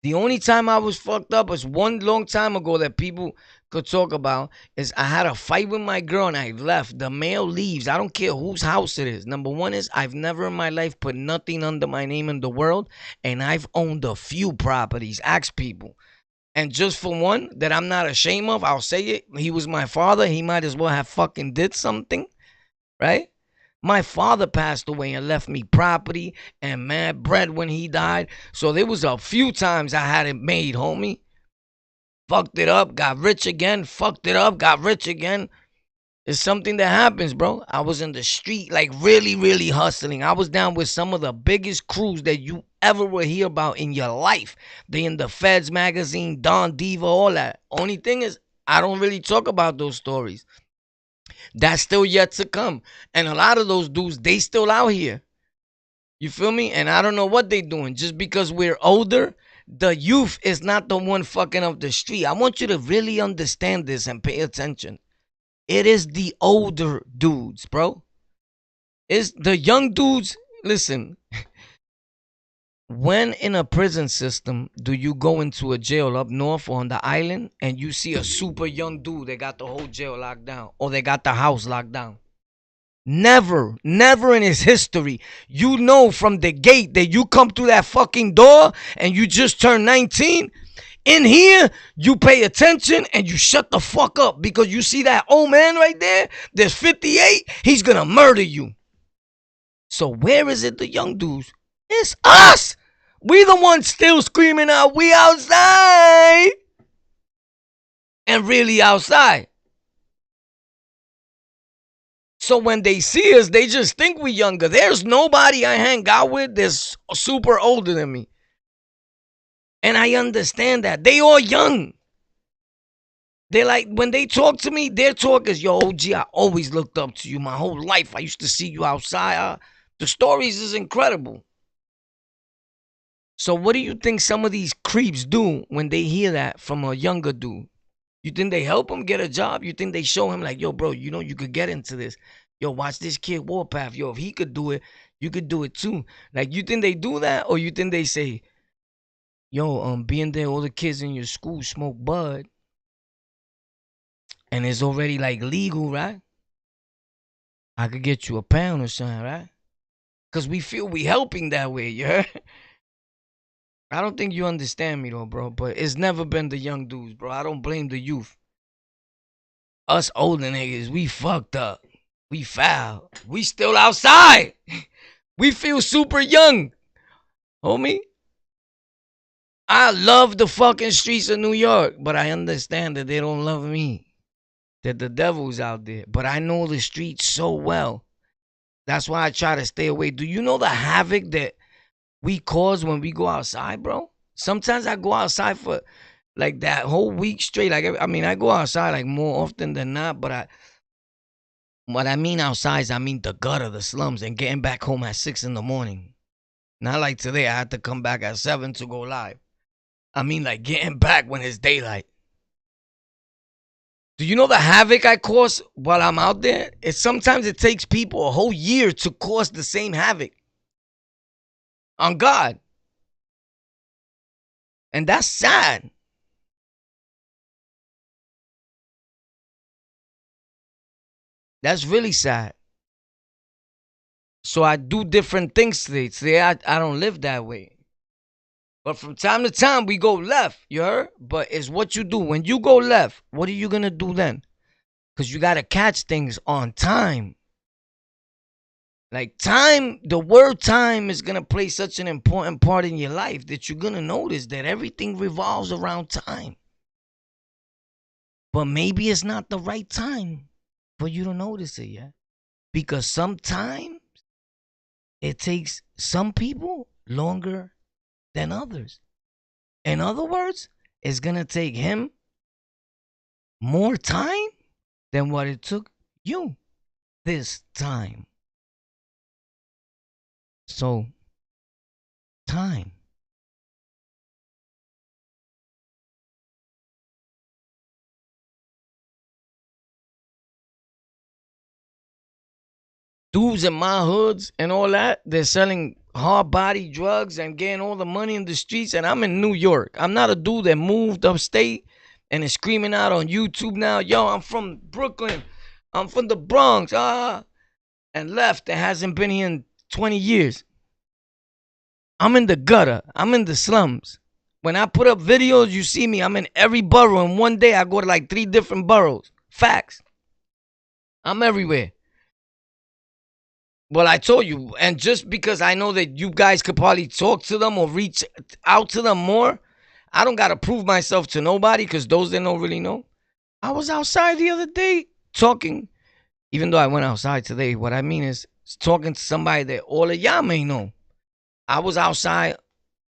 The only time I was fucked up was one long time ago that people could talk about is I had a fight with my girl and I left. The mail leaves. I don't care whose house it is. Number one is I've never in my life put nothing under my name in the world, and I've owned a few properties. Ask people. And just for one that I'm not ashamed of, I'll say it. He was my father. He might as well have fucking did something, right? My father passed away and left me property and mad bread when he died. So there was a few times I had it made, homie. Fucked it up, got rich again. Fucked it up, got rich again. It's something that happens, bro. I was in the street, like really, really hustling. I was down with some of the biggest crews that you ever will hear about in your life. They in the Feds magazine, Don Diva, all that. Only thing is, I don't really talk about those stories. That's still yet to come. And a lot of those dudes, they still out here. You feel me? And I don't know what they doing. Just because we're older, the youth is not the one fucking up the street. I want you to really understand this and pay attention. It is the older dudes, bro. It's the young dudes. Listen, when in a prison system do you go into a jail up north or on the island and you see a super young dude that got the whole jail locked down or they got the house locked down? Never, never in his history. You know from the gate that you come through that fucking door and you just turned 19. In here, you pay attention and you shut the fuck up because you see that old man right there? There's 58. He's gonna murder you. So where is it, the young dudes? It's us. We the ones still screaming out, we outside. And really outside. So when they see us, they just think we younger. There's nobody I hang out with that's super older than me. And I understand that. They all young. They're like, when they talk to me, their talk is, yo, OG, I always looked up to you my whole life. I used to see you outside. The stories is incredible. So what do you think some of these creeps do when they hear that from a younger dude? You think they help him get a job? You think they show him like, yo, bro, you know you could get into this. Yo, watch this kid Warpath. Yo, if he could do it, you could do it too. Like, you think they do that? Or you think they say, yo, being there, all the kids in your school smoke bud. And it's already like legal, right? I could get you a pound or something, right? Because we feel we helping that way, you heard? I don't think you understand me though, bro. But it's never been the young dudes, bro. I don't blame the youth. Us older niggas, we fucked up. We foul. We still outside. We feel super young, homie. I love the fucking streets of New York, but I understand that they don't love me. That the devil's out there. But I know the streets so well. That's why I try to stay away. Do you know the havoc that we cause when we go outside, bro? Sometimes I go outside for like that whole week straight. Like, I mean, I go outside like more often than not, but what I mean outside is I mean the gutter, the slums, and getting back home at 6 in the morning. Not like today, I had to come back at 7 to go live. I mean like getting back when it's daylight. Do you know the havoc I cause while I'm out there? Sometimes it takes people a whole year to cause the same havoc. On God. And that's sad. That's really sad. So I do different things today. Today I don't live that way. But from time to time we go left, you heard? But it's what you do. When you go left, what are you going to do then? Because you got to catch things on time. Like time, the word time is going to play such an important part in your life that you're going to notice that everything revolves around time. But maybe it's not the right time for you to notice it yet. Because sometimes it takes some people longer than others. In other words, it's going to take him more time than what it took you this time. So, time. Dudes in my hoods and all that, they're selling hard body drugs and getting all the money in the streets. And I'm in New York. I'm not a dude that moved upstate and is screaming out on YouTube now, yo, I'm from Brooklyn. I'm from the Bronx. And left and hasn't been here in 20 years. I'm in the gutter. I'm in the slums. When I put up videos, you see me. I'm in every borough. And one day I go to like 3 different boroughs. Facts. I'm everywhere. Well, I told you. And just because I know that you guys could probably talk to them or reach out to them more, I don't got to prove myself to nobody because those that don't really know. I was outside the other day talking. Even though I went outside today, what I mean is talking to somebody that all of y'all may know. I was outside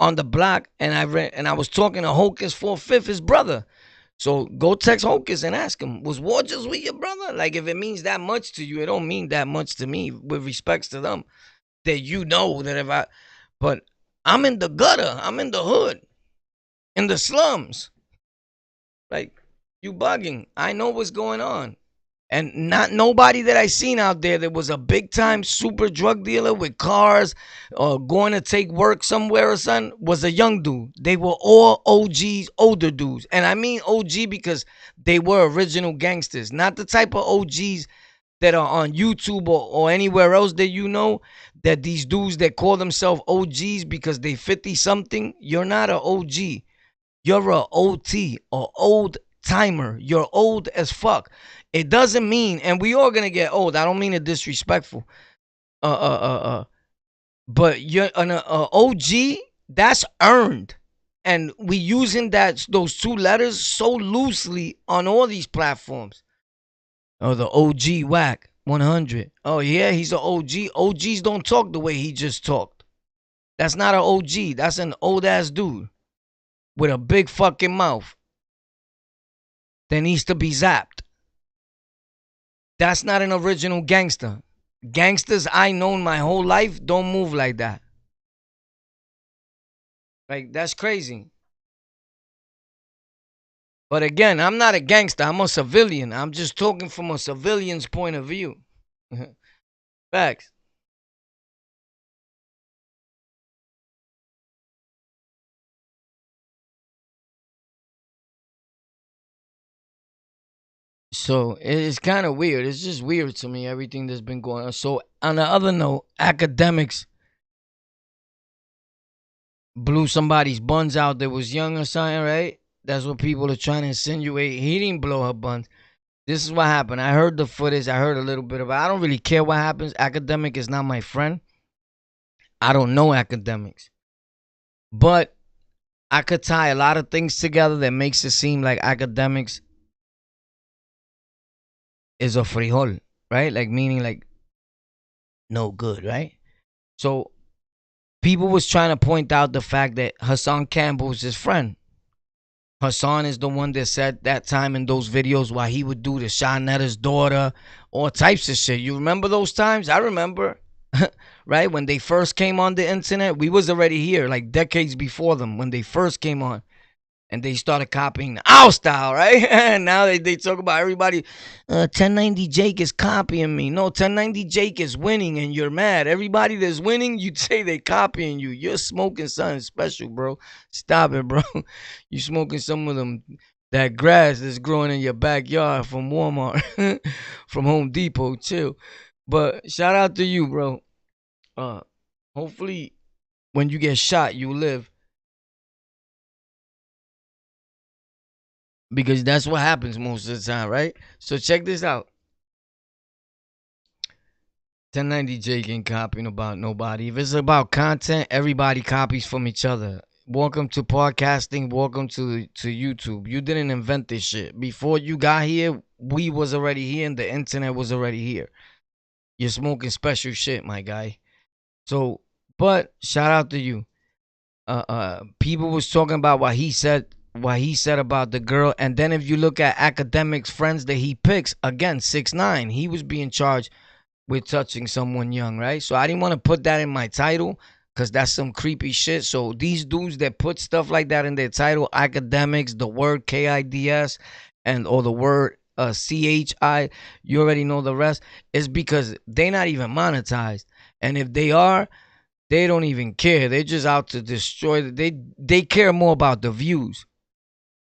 on the block and I was talking to Hocus 4/5, his brother. So go text Hocus and ask him, was War just with your brother? Like if it means that much to you, it don't mean that much to me with respects to them. That you know that but I'm in the gutter, I'm in the hood, in the slums. Like you bugging. I know what's going on. And not nobody that I seen out there that was a big time super drug dealer with cars or going to take work somewhere or something was a young dude. They were all OGs, older dudes. And I mean OG because they were original gangsters. Not the type of OGs that are on YouTube or anywhere else that you know, that these dudes that call themselves OGs because they 50 something. You're not an OG. You're a OT or old timer. You're old as fuck. It doesn't mean, and we all gonna get old. I don't mean it disrespectful. But you're an OG. That's earned, and we using those 2 letters so loosely on all these platforms. Oh, the OG whack 100. Oh yeah, he's an OG. OGs don't talk the way he just talked. That's not an OG. That's an old ass dude with a big fucking mouth that needs to be zapped. That's not an original gangster. Gangsters I known my whole life don't move like that. Like, that's crazy. But again, I'm not a gangster. I'm a civilian. I'm just talking from a civilian's point of view. Facts. So it's kind of weird. It's just weird to me, everything that's been going on. So on the other note, academics blew somebody's buns out that was young or something, right? That's what people are trying to insinuate. He didn't blow her buns. This is what happened. I heard the footage. I heard a little bit of it. I don't really care what happens. Academic is not my friend. I don't know academics. But I could tie a lot of things together that makes it seem like academics is a frijol, right? Like meaning like no good, right? So people was trying to point out the fact that Hassan Campbell is his friend. Hassan is the one that said that time in those videos why he would do to Shanetta's daughter, all types of shit. You remember those times? I remember. Right? When they first came on the internet, we was already here, like decades before them, when they first came on. And they started copying our style, right? And now they talk about everybody, 1090 Jake is copying me. No, 1090 Jake is winning and you're mad. Everybody that's winning, you'd say they copying you. You're smoking something special, bro. Stop it, bro. You smoking some of them, that grass that's growing in your backyard from Walmart, from Home Depot, chill. But shout out to you, bro. Hopefully when you get shot, you live. Because that's what happens most of the time, right? So check this out. 1090 Jake ain't copying about nobody. If it's about content, everybody copies from each other. Welcome to podcasting. Welcome to YouTube. You didn't invent this shit. Before you got here, we was already here and the internet was already here. You're smoking special shit, my guy. So, but shout out to you. People was talking about what he said about the girl, and then if you look at academics friends that he picks, again 6ix9ine, he was being charged with touching someone young, right? So I didn't want to put that in my title because that's some creepy shit. So these dudes that put stuff like that in their title, academics, the word KIDS, and or the word CHI, you already know the rest, is because they not even monetized, and if they are, they don't even care. They're just out to destroy. They care more about the views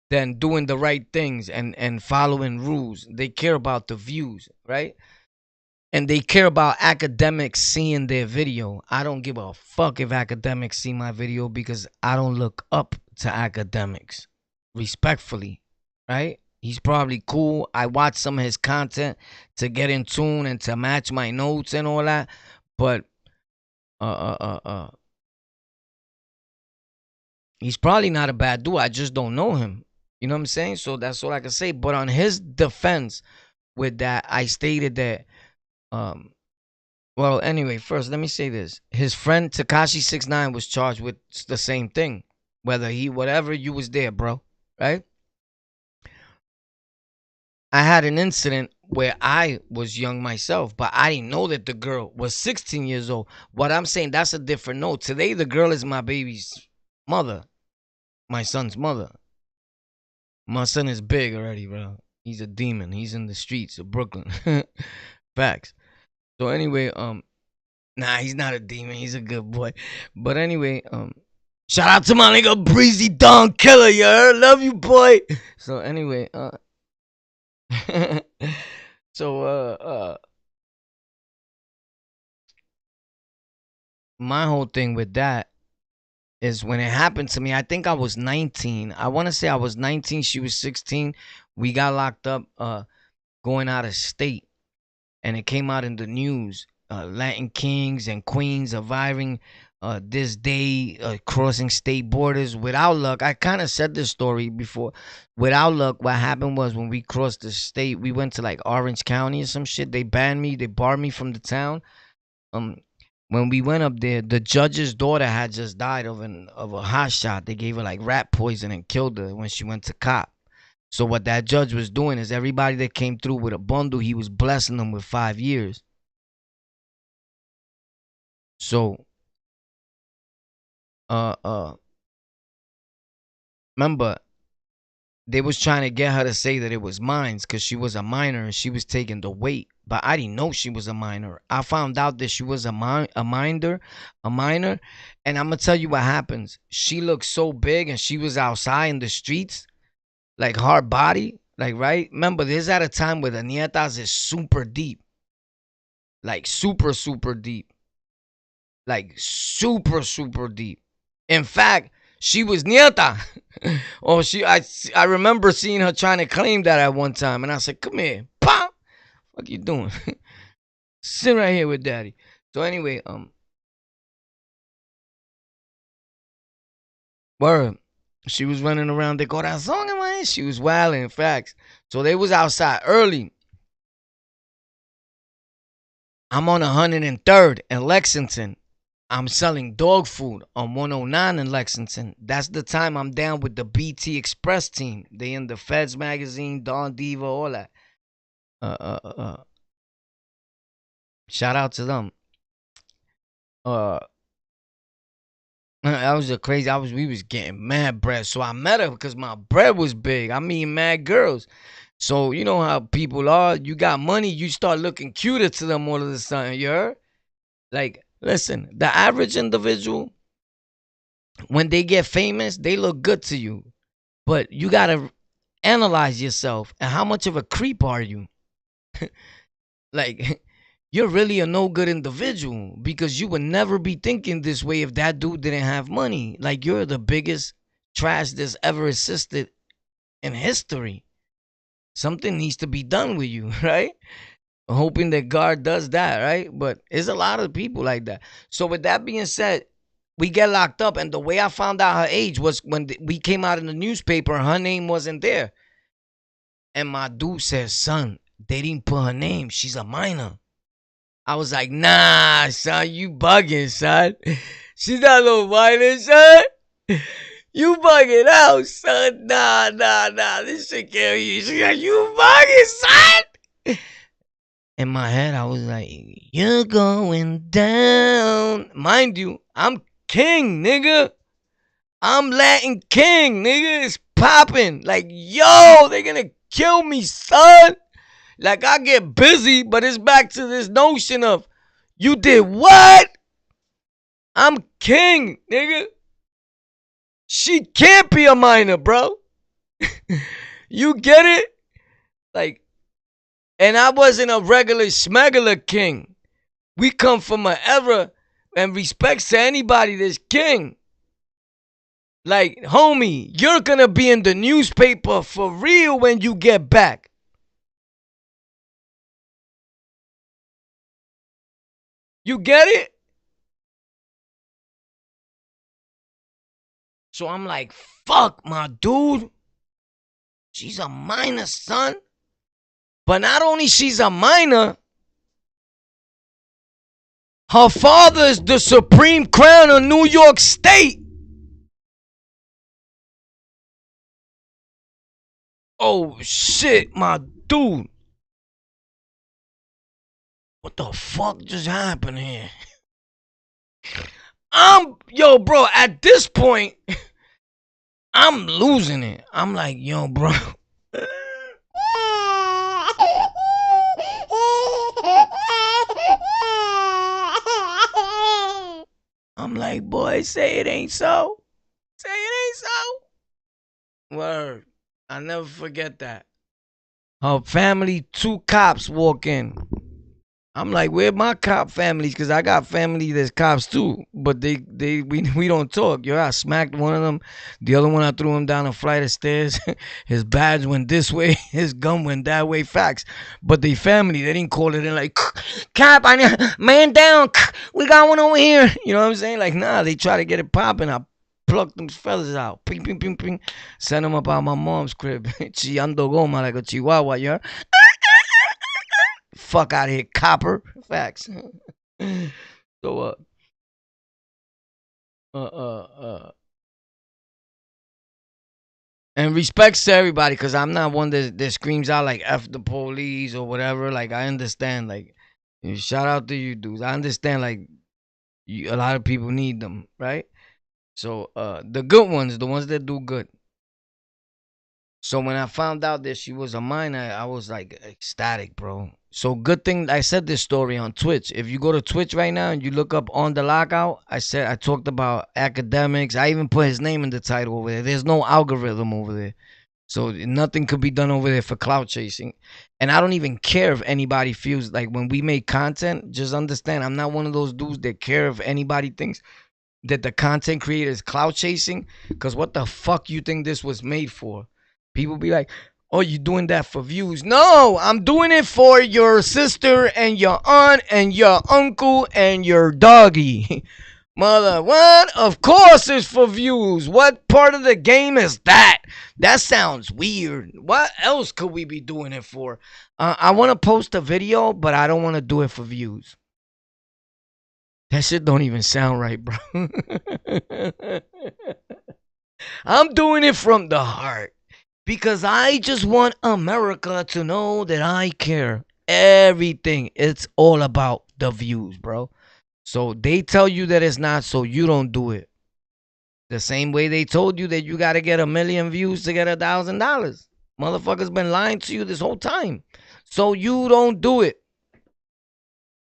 than doing the right things and following rules. They care about the views, right? And they care about academics seeing their video. I don't give a fuck if academics see my video because I don't look up to academics. Respectfully, right? He's probably cool. I watch some of his content to get in tune and to match my notes and all that. But he's probably not a bad dude. I just don't know him. You know what I'm saying? So that's all I can say. But on his defense with that, I stated that well, anyway, first let me say this. His friend Tekashi 6ix9ine was charged with the same thing. Whatever, you was there, bro. Right? I had an incident where I was young myself, but I didn't know that the girl was 16 years old. What I'm saying, that's a different note. Today, the girl is my baby's mother, my son's mother. My son is big already, bro. He's a demon. He's in the streets of Brooklyn. Facts. So anyway, nah, he's not a demon. He's a good boy. But anyway, shout out to my nigga Breezy Don Killer, you heard? Love you, boy. So anyway, so my whole thing with that is when it happened to me, I think I was 19. I want to say I was 19, she was 16. We got locked up going out of state, and it came out in the news. Latin kings and queens surviving this day, crossing state borders. Without luck, I kind of said this story before. Without luck, what happened was when we crossed the state, we went to like Orange County or some shit. They banned me. They barred me from the town. When we went up there, the judge's daughter had just died of a hot shot. They gave her like rat poison and killed her when she went to cop. So what that judge was doing is everybody that came through with a bundle, he was blessing them with 5 years. So, remember, they was trying to get her to say that it was mine because she was a minor and she was taking the weight. But I didn't know she was a minor. I found out that she was a minor, and I'm gonna tell you what happens. She looked so big and she was outside in the streets, like hard body, like right. Remember, there's at a time where the nietas is super deep, like super deep, like super deep. In fact, she was nieta. Or I remember seeing her trying to claim that at one time. And I said, come here. Pop. What you doing? Sit right here with daddy. So anyway, word. She was running around the corazón in my head. She was wilding, in fact. So they was outside early. I'm on 103rd in Lexington. I'm selling dog food on 109 in Lexington. That's the time I'm down with the BT Express team. They in the Feds magazine, Don Diva, all that. Shout out to them. That was a crazy. We was getting mad bread. So I met her because my bread was big. I mean, mad girls. So you know how people are. You got money, you start looking cuter to them all of a sudden. You heard? Like, listen, the average individual, when they get famous, they look good to you. But you gotta analyze yourself. And how much of a creep are you? Like, you're really a no good individual because you would never be thinking this way if that dude didn't have money. Like, you're the biggest trash that's ever existed in history. Something needs to be done with you, right? Hoping that God does that, right? But there's a lot of people like that. So with that being said, we get locked up, and the way I found out her age was when we came out in the newspaper, her name wasn't there. And my dude says, son, they didn't put her name. She's a minor. I was like, nah, son, you bugging, son. She's not no minor, son. You bugging out, son. Nah. This shit can't be. She's like, you bugging, son. In my head, I was like, you're going down. Mind you, I'm king, nigga. I'm Latin king, nigga. It's popping. Like, yo, they're gonna kill me, son. Like, I get busy, but it's back to this notion of, you did what? I'm king, nigga. She can't be a minor, bro. You get it? Like, and I wasn't a regular smuggler king. We come from an era and respects to anybody that's king. Like, homie, you're gonna be in the newspaper for real when you get back. You get it? So I'm like, fuck, my dude. She's a minor, son. But not only she's a minor, her father is the Supreme Crown of New York State. Oh, shit, my dude. What the fuck just happened here? Yo, bro, at this point, I'm losing it. I'm like, yo, bro. I'm like, boy, say it ain't so. Say it ain't so. Word. I'll never forget that. Her family, 2 cops walk in. I'm like, where my cop families? Because I got family that's cops too. But we don't talk. Yo, I smacked one of them. The other one, I threw him down a flight of stairs. His badge went this way. His gun went that way. Facts. But they family, they didn't call it in like, cop, man down. We got one over here. You know what I'm saying? Like, nah, they try to get it popping. I plucked them fellas out. Ping, ping, ping, ping. Send them up out my mom's crib. Chillando goma like a chihuahua, you heard? Fuck out of here, copper. Facts. So and respects to everybody, because I'm not one that screams out like F the police or whatever. Like, I understand, like, shout out to you dudes. I understand, like, a lot of people need them, right? So the good ones, the ones that do good. So when I found out that she was a minor, I was like ecstatic, bro. So good thing I said this story on Twitch. If you go to Twitch right now and you look up On The Lockout, I talked about academics. I even put his name in the title over there. There's no algorithm over there. So nothing could be done over there for clout chasing. And I don't even care if anybody feels like, when we make content, just understand I'm not one of those dudes that care if anybody thinks that the content creator is clout chasing. Because what the fuck you think this was made for? People be like, oh, you doing that for views? No, I'm doing it for your sister and your aunt and your uncle and your doggy. Mother, what? Of course it's for views. What part of the game is that? That sounds weird. What else could we be doing it for? I want to post a video, but I don't want to do it for views. That shit don't even sound right, bro. I'm doing it from the heart because I just want America to know that I care. Everything. It's all about the views, bro. So they tell you that it's not, so you don't do it. The same way they told you that you got to get 1 million views to get $1,000. Motherfuckers been lying to you this whole time. So you don't do it.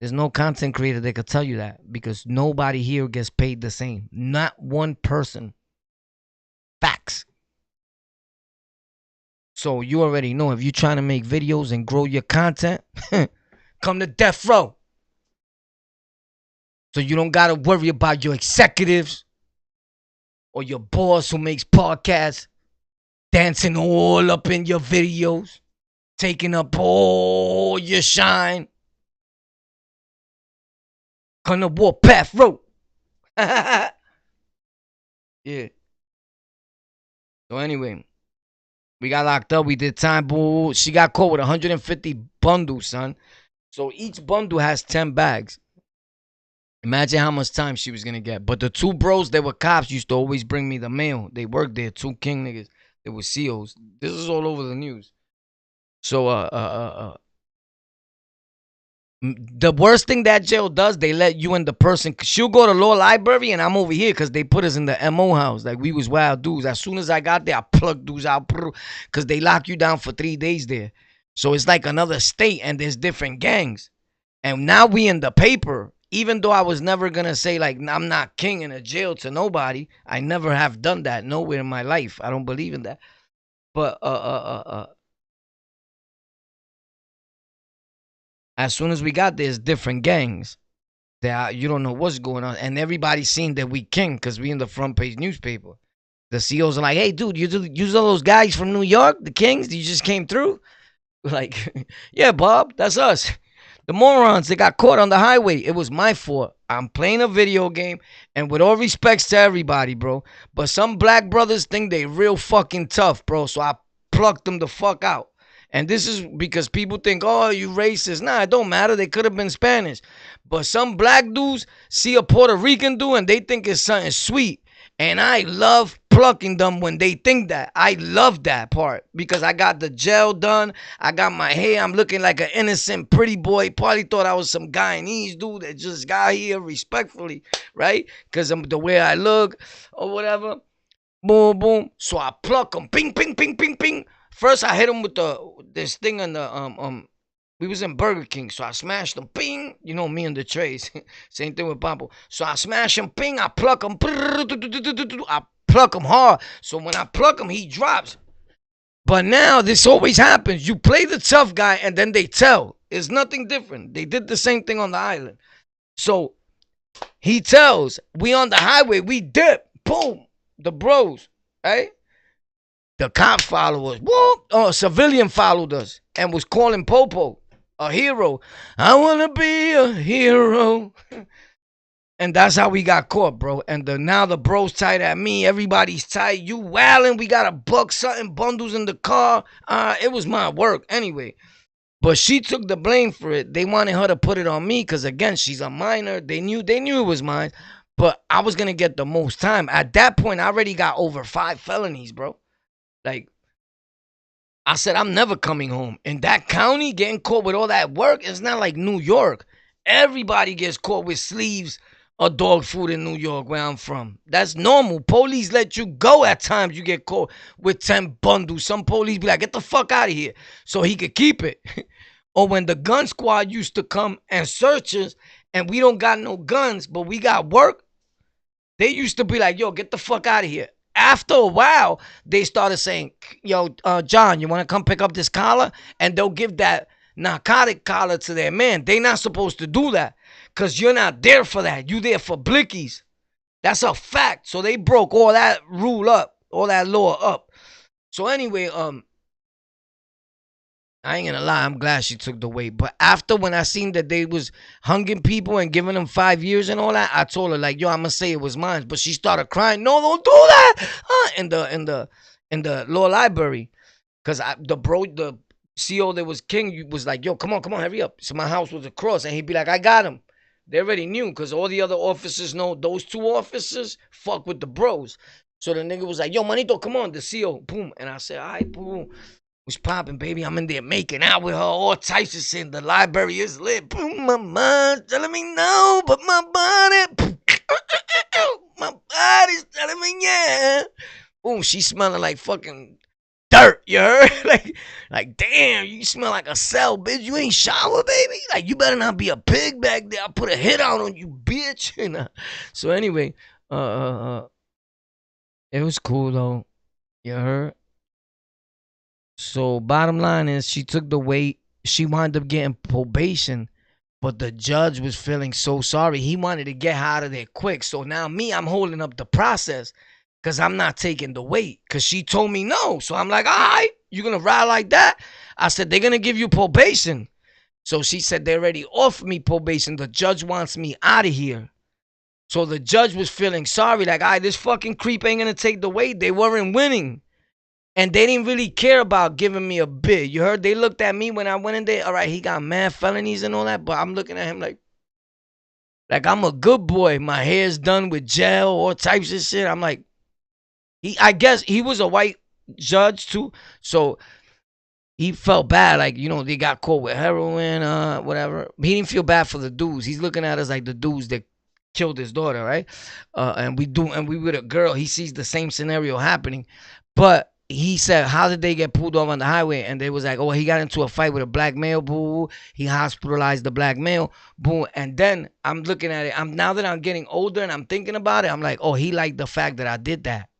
There's no content creator that could tell you that because nobody here gets paid the same. Not one person. Facts. So you already know if you're trying to make videos and grow your content, come to Death Row. So you don't got to worry about your executives or your boss who makes podcasts dancing all up in your videos, taking up all your shine. Come to Warpath Road. Yeah. So anyway, we got locked up. We did time, boo. She got caught with 150 bundles, son. So each bundle has 10 bags. Imagine how much time she was going to get. But the two bros that were cops used to always bring me the mail. They worked there, two king niggas. They were COs. This is all over the news. So, the worst thing that jail does, they let you and the person. She'll go to law library and I'm over here because they put us in the MO house. Like we was wild dudes. As soon as I got there, I plugged dudes out because they lock you down for 3 days there. So it's like another state and there's different gangs. And now we in the paper. Even though I was never going to say, like, I'm not king in a jail to nobody. I never have done that nowhere in my life. I don't believe in that. But as soon as we got there, there's different gangs that you don't know what's going on. And everybody's seen that we king because we in the front page newspaper. The CEOs are like, hey, dude, you all those guys from New York, the kings, you just came through? Like, yeah, Bob, that's us. The morons that got caught on the highway, it was my fault. I'm playing a video game, and with all respects to everybody, bro, but some black brothers think they real fucking tough, bro, so I plucked them the fuck out. And this is because people think, oh, you racist. Nah, it don't matter. They could have been Spanish. But some black dudes see a Puerto Rican dude, and they think it's something sweet. And I love plucking them when they think that. I love that part because I got the gel done. I got my hair. I'm looking like an innocent, pretty boy. Probably thought I was some Guyanese dude that just got here respectfully, right? Because I'm the way I look or whatever. Boom, boom. So I pluck them. Ping, ping, ping, ping, ping. First, I hit them with this thing on the we was in Burger King, so I smashed them, ping. You know me and the trays. Same thing with Pampo. So I smash him, ping. I pluck him. I pluck him hard. So when I pluck him, he drops. But now this always happens. You play the tough guy and then they tell. It's nothing different. They did the same thing on the island. So he tells. We on the highway. We dip. Boom. The bros. Right? The cops follow us. Whoop. Oh, a civilian followed us and was calling Popo a hero. I want to be a hero. And that's how we got caught, bro. And now the bros tight at me. Everybody's tight. You wildin'. We got a buck something bundles in the car. It was my work anyway. But she took the blame for it. They wanted her to put it on me because, again, she's a minor. They knew it was mine. But I was going to get the most time. At that point, I already got over 5 felonies, bro. Like, I said, I'm never coming home. In that county, getting caught with all that work, it's not like New York. Everybody gets caught with sleeves of dog food in New York, where I'm from. That's normal. Police let you go at times. You get caught with 10 bundles. Some police be like, get the fuck out of here, so he could keep it. Or when the gun squad used to come and search us, and we don't got no guns, but we got work, they used to be like, yo, get the fuck out of here. After a while, they started saying, yo, John, you want to come pick up this collar? And they'll give that narcotic collar to their man. They not supposed to do that because you're not there for that. You there for blickies. That's a fact. So they broke all that rule up, all that law up. So anyway, I ain't gonna lie, I'm glad she took the weight. But after, when I seen that they was hunging people and giving them 5 years and all that, I told her like, yo, I'm gonna say it was mine. But she started crying. No, don't do that. In the law library, cause the CO that was king was like, yo, come on, hurry up. So my house was across, and he'd be like, I got him. They already knew, because all the other officers know those two officers fuck with the bros. So the nigga was like, yo, manito, come on, the CO, boom. And I said, all right, boom. Was popping, baby. I'm in there making out with her, all types of shit. The library is lit. Boom, my mind's telling me no, but my body, my body's telling me yeah. Boom, she smelling like fucking dirt, you heard? like, damn, you smell like a cell, bitch. You ain't shower, baby. Like, you better not be a pig back there. I'll put a hit out on you, bitch. So anyway, it was cool though. You heard? So bottom line is, she took the weight. She wound up getting probation, but the judge was feeling so sorry. He wanted to get her out of there quick. So now I'm holding up the process, because I'm not taking the weight, because she told me no. So I'm like, all right, you're going to ride like that? I said, they're going to give you probation. So she said, they already offered me probation. The judge wants me out of here. So the judge was feeling sorry, like, all right, this fucking creep ain't going to take the weight. They weren't winning. And they didn't really care about giving me a bid. You heard? They looked at me when I went in there. All right, he got mad felonies and all that, but I'm looking at him like I'm a good boy. My hair's done with gel, all types of shit. I'm like, I guess he was a white judge too, so he felt bad. Like, they got caught with heroin, whatever. He didn't feel bad for the dudes. He's looking at us like the dudes that killed his daughter, right? And we with a girl. He sees the same scenario happening, but he said, how did they get pulled off on the highway? And they was like, oh, he got into a fight with a black male, boo. He hospitalized the black male, boo. And then I'm looking at it. Now that I'm getting older and I'm thinking about it, I'm like, oh, he liked the fact that I did that.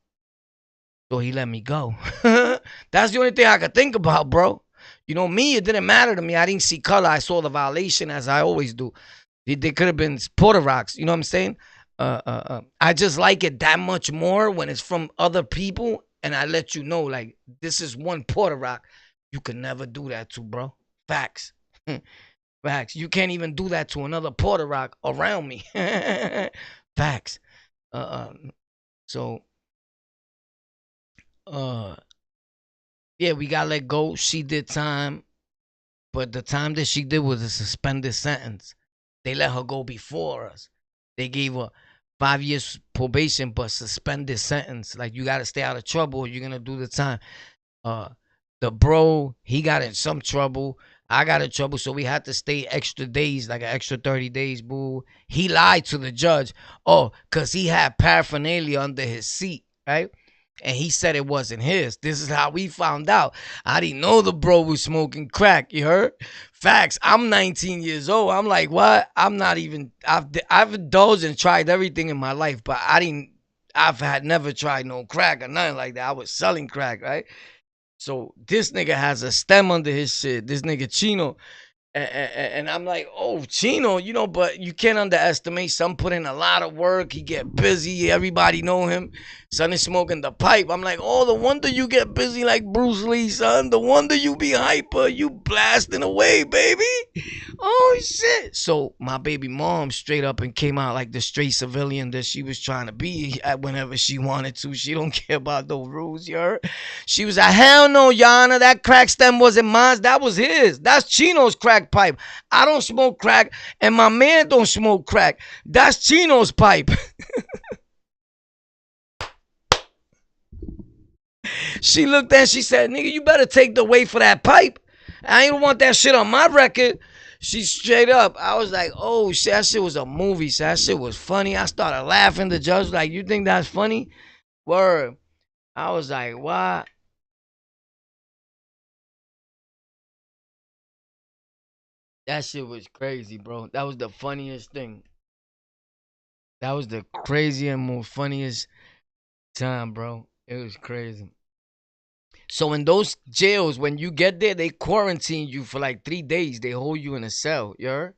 So he let me go. That's the only thing I could think about, bro. Me, it didn't matter to me. I didn't see color. I saw the violation, as I always do. They could have been Porter Rocks. You know what I'm saying? I just like it that much more when it's from other people. And I let you know, like, this is one Porter Rock you can never do that to, bro. Facts. Facts. You can't even do that to another Porter Rock around me. Facts. So, yeah, we got let go. She did time. But the time that she did was a suspended sentence. They let her go before us. They gave her 5 years probation, but suspended sentence. Like, you got to stay out of trouble or you're going to do the time. The bro, he got in some trouble. I got in trouble, so we had to stay extra days, like an extra 30 days, boo. He lied to the judge. Oh, because he had paraphernalia under his seat, right? And he said it wasn't his. This is how we found out. I didn't know the bro was smoking crack, you heard? Facts. I'm 19 years old. I'm like, what? I'm not even, I've indulged and tried everything in my life, but I've had never tried no crack or nothing like that. I was selling crack, right? So this nigga has a stem under his shit. This nigga Chino. And I'm like, oh, Chino, but you can't underestimate. Son put in a lot of work. He get busy. Everybody know him. Son is smoking the pipe. I'm like, oh, the wonder you get busy like Bruce Lee, son. The wonder you be hyper. You blasting away, baby. Oh, shit. So my baby mom straight up and came out like the straight civilian that she was trying to be at whenever she wanted to. She don't care about those rules, you heard? She was like, hell no, Yana. That crack stem wasn't mine. That was his. That's Chino's crack pipe. I don't smoke crack, and my man don't smoke crack. That's Chino's pipe. She looked at, she said, nigga, you better take the weight for that pipe. I ain't want that shit on my record. She straight up. I was like, oh shit, that shit was a movie. So that shit was funny. I started laughing. The judge was like, you think that's funny? Word. I was like, what? That shit was crazy, bro. That was the funniest thing. That was the craziest and most funniest time, bro. It was crazy. So in those jails, when you get there, they quarantine you for like 3 days. They hold you in a cell. You heard?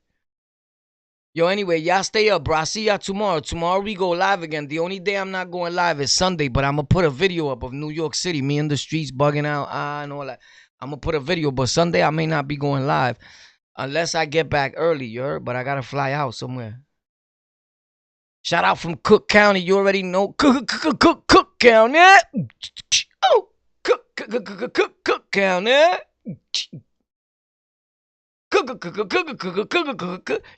Yo, anyway, y'all stay up, bro. I see y'all tomorrow. Tomorrow we go live again. The only day I'm not going live is Sunday, but I'm going to put a video up of New York City. Me in the streets bugging out, and all that. I'm going to put a video, but Sunday I may not be going live unless I get back early, you heard? But I got to fly out somewhere. Shout out from Cook County. You already know. Cook County. Oh, Cook County.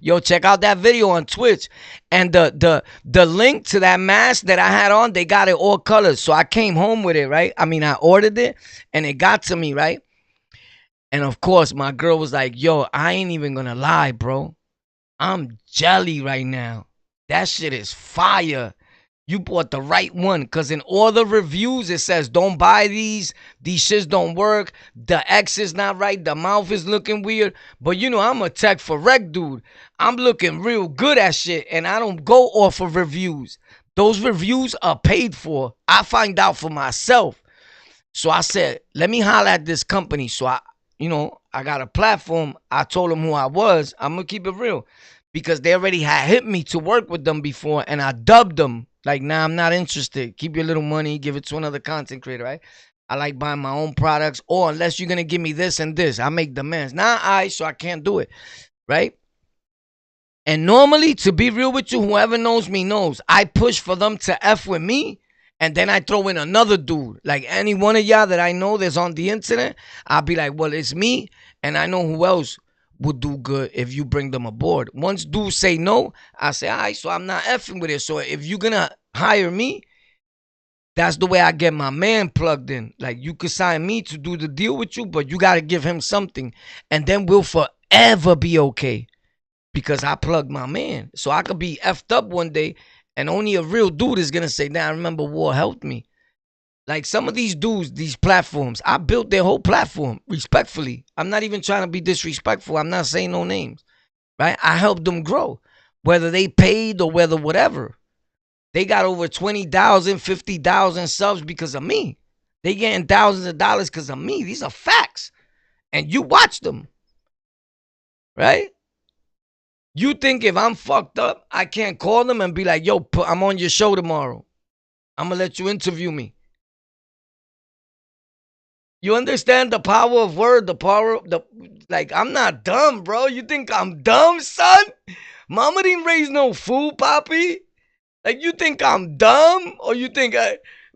Yo, check out that video on Twitch. And the link to that mask that I had on, they got it all colors. So I came home with it, right? I mean, I ordered it and it got to me, right? And of course, my girl was like, yo, I ain't even gonna lie, bro. I'm jelly right now. That shit is fire. You bought the right one, because in all the reviews, it says, don't buy these. These shits don't work. The X is not right. The mouth is looking weird. But, you know, I'm a tech for rec dude. I'm looking real good at shit, and I don't go off of reviews. Those reviews are paid for. I find out for myself. So I said, let me holler at this company. So I got a platform. I told them who I was. I'm going to keep it real, because they already had hit me to work with them before, and I dubbed them. Like, nah, I'm not interested. Keep your little money. Give it to another content creator, right? I like buying my own products. Or unless you're going to give me this and this, I make demands. Nah, so I can't do it, right? And normally, to be real with you, whoever knows me knows, I push for them to F with me, and then I throw in another dude. Like any one of y'all that I know that's on the internet, I'll be like, well, it's me, and I know who else would do good if you bring them aboard. Once dudes say no, I say, all right, so I'm not effing with it. So if you're gonna hire me, that's the way I get my man plugged in. Like, you could sign me to do the deal with you, but you gotta give him something, and then we'll forever be okay, because I plugged my man. So I could be effed up one day, and only a real dude is gonna say, nah, I remember War helped me. Like, some of these dudes, these platforms, I built their whole platform respectfully. I'm not even trying to be disrespectful. I'm not saying no names, right? I helped them grow, whether they paid or whether whatever. They got over 20,000, 50,000 subs because of me. They getting thousands of dollars because of me. These are facts. And you watch them, right? You think if I'm fucked up, I can't call them and be like, yo, I'm on your show tomorrow. I'm going to let you interview me. You understand the power of word, the power of like, I'm not dumb, bro. You think I'm dumb, son? Mama didn't raise no fool, Poppy. Like, you think I'm dumb? Or you think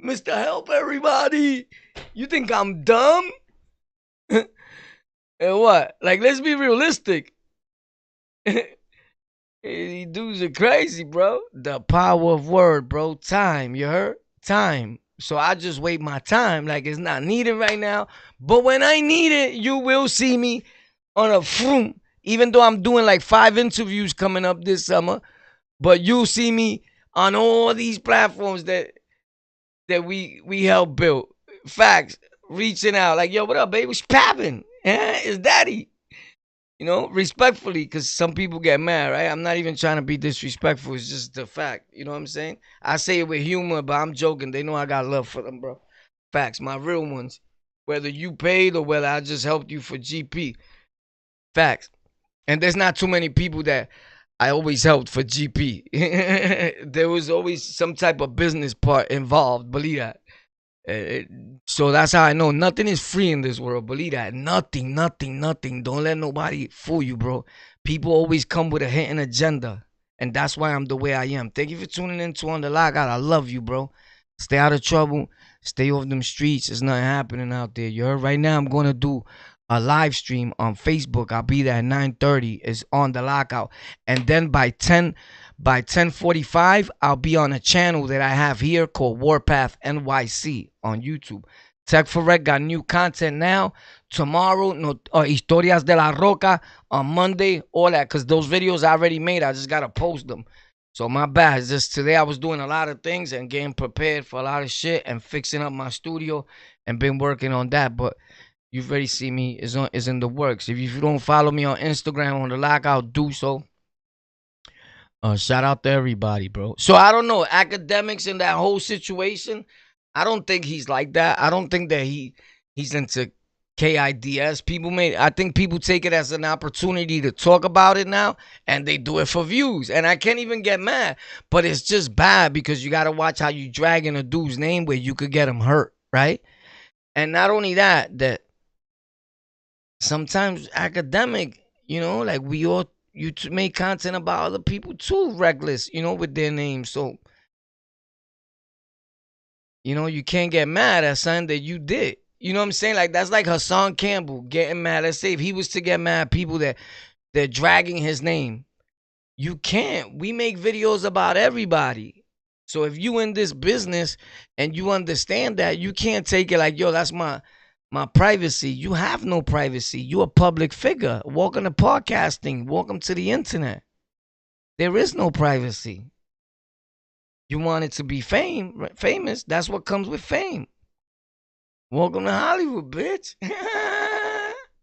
Mr. Help Everybody? You think I'm dumb? And what? Like, let's be realistic. These dudes are crazy, bro. The power of word, bro. Time, you heard? Time. So I just wait my time, like it's not needed right now. But when I need it, you will see me on a froom. Even though I'm doing like 5 interviews coming up this summer, but you'll see me on all these platforms that we helped build. Facts, reaching out like, yo, what up, baby? What's poppin'? It's daddy. You know, respectfully, because some people get mad, right? I'm not even trying to be disrespectful. It's just the fact. You know what I'm saying? I say it with humor, but I'm joking. They know I got love for them, bro. Facts, my real ones. Whether you paid or whether I just helped you for GP. Facts. And there's not too many people that I always helped for GP. There was always some type of business part involved. Believe that. So that's how I know nothing is free in this world. Believe that. Nothing. Don't let nobody fool you, bro. People always come with a hidden agenda. And that's why I'm the way I am. Thank you for tuning in to On The Lockout. I love you, bro. Stay out of trouble. Stay off them streets. There's nothing happening out there. You heard? Right now, I'm going to do a live stream on Facebook. I'll be there at 9:30. It's On The Lockout. And then by 10:45, I'll be on a channel that I have here called Warpath NYC on YouTube. Tech for Rec got new content now. Tomorrow, Historias de la Roca on Monday, all that, because those videos I already made. I just got to post them. So my bad. It's just today I was doing a lot of things and getting prepared for a lot of shit and fixing up my studio and been working on that. But you've already seen me is in the works. If you don't follow me on Instagram On The Lockout, do so. Shout out to everybody, bro. So I don't know, academics in that whole situation, I don't think he's like that. I don't think that he's into KIDS. I think people take it as an opportunity to talk about it now, and they do it for views. And I can't even get mad, but it's just bad because you got to watch how you drag in a dude's name where you could get him hurt, right? And not only that, that sometimes academic, like you make content about other people too, reckless, with their names. So, you can't get mad at something that you did. You know what I'm saying? Like, that's like Hassan Campbell getting mad. Let's say if he was to get mad at people that they're dragging his name. You can't. We make videos about everybody. So if you in this business and you understand that, you can't take it like, yo, that's my privacy. You have no privacy. You a public figure. Welcome to podcasting. Welcome to the internet. There is no privacy. You want it to be famous. That's what comes with fame. Welcome to Hollywood, bitch.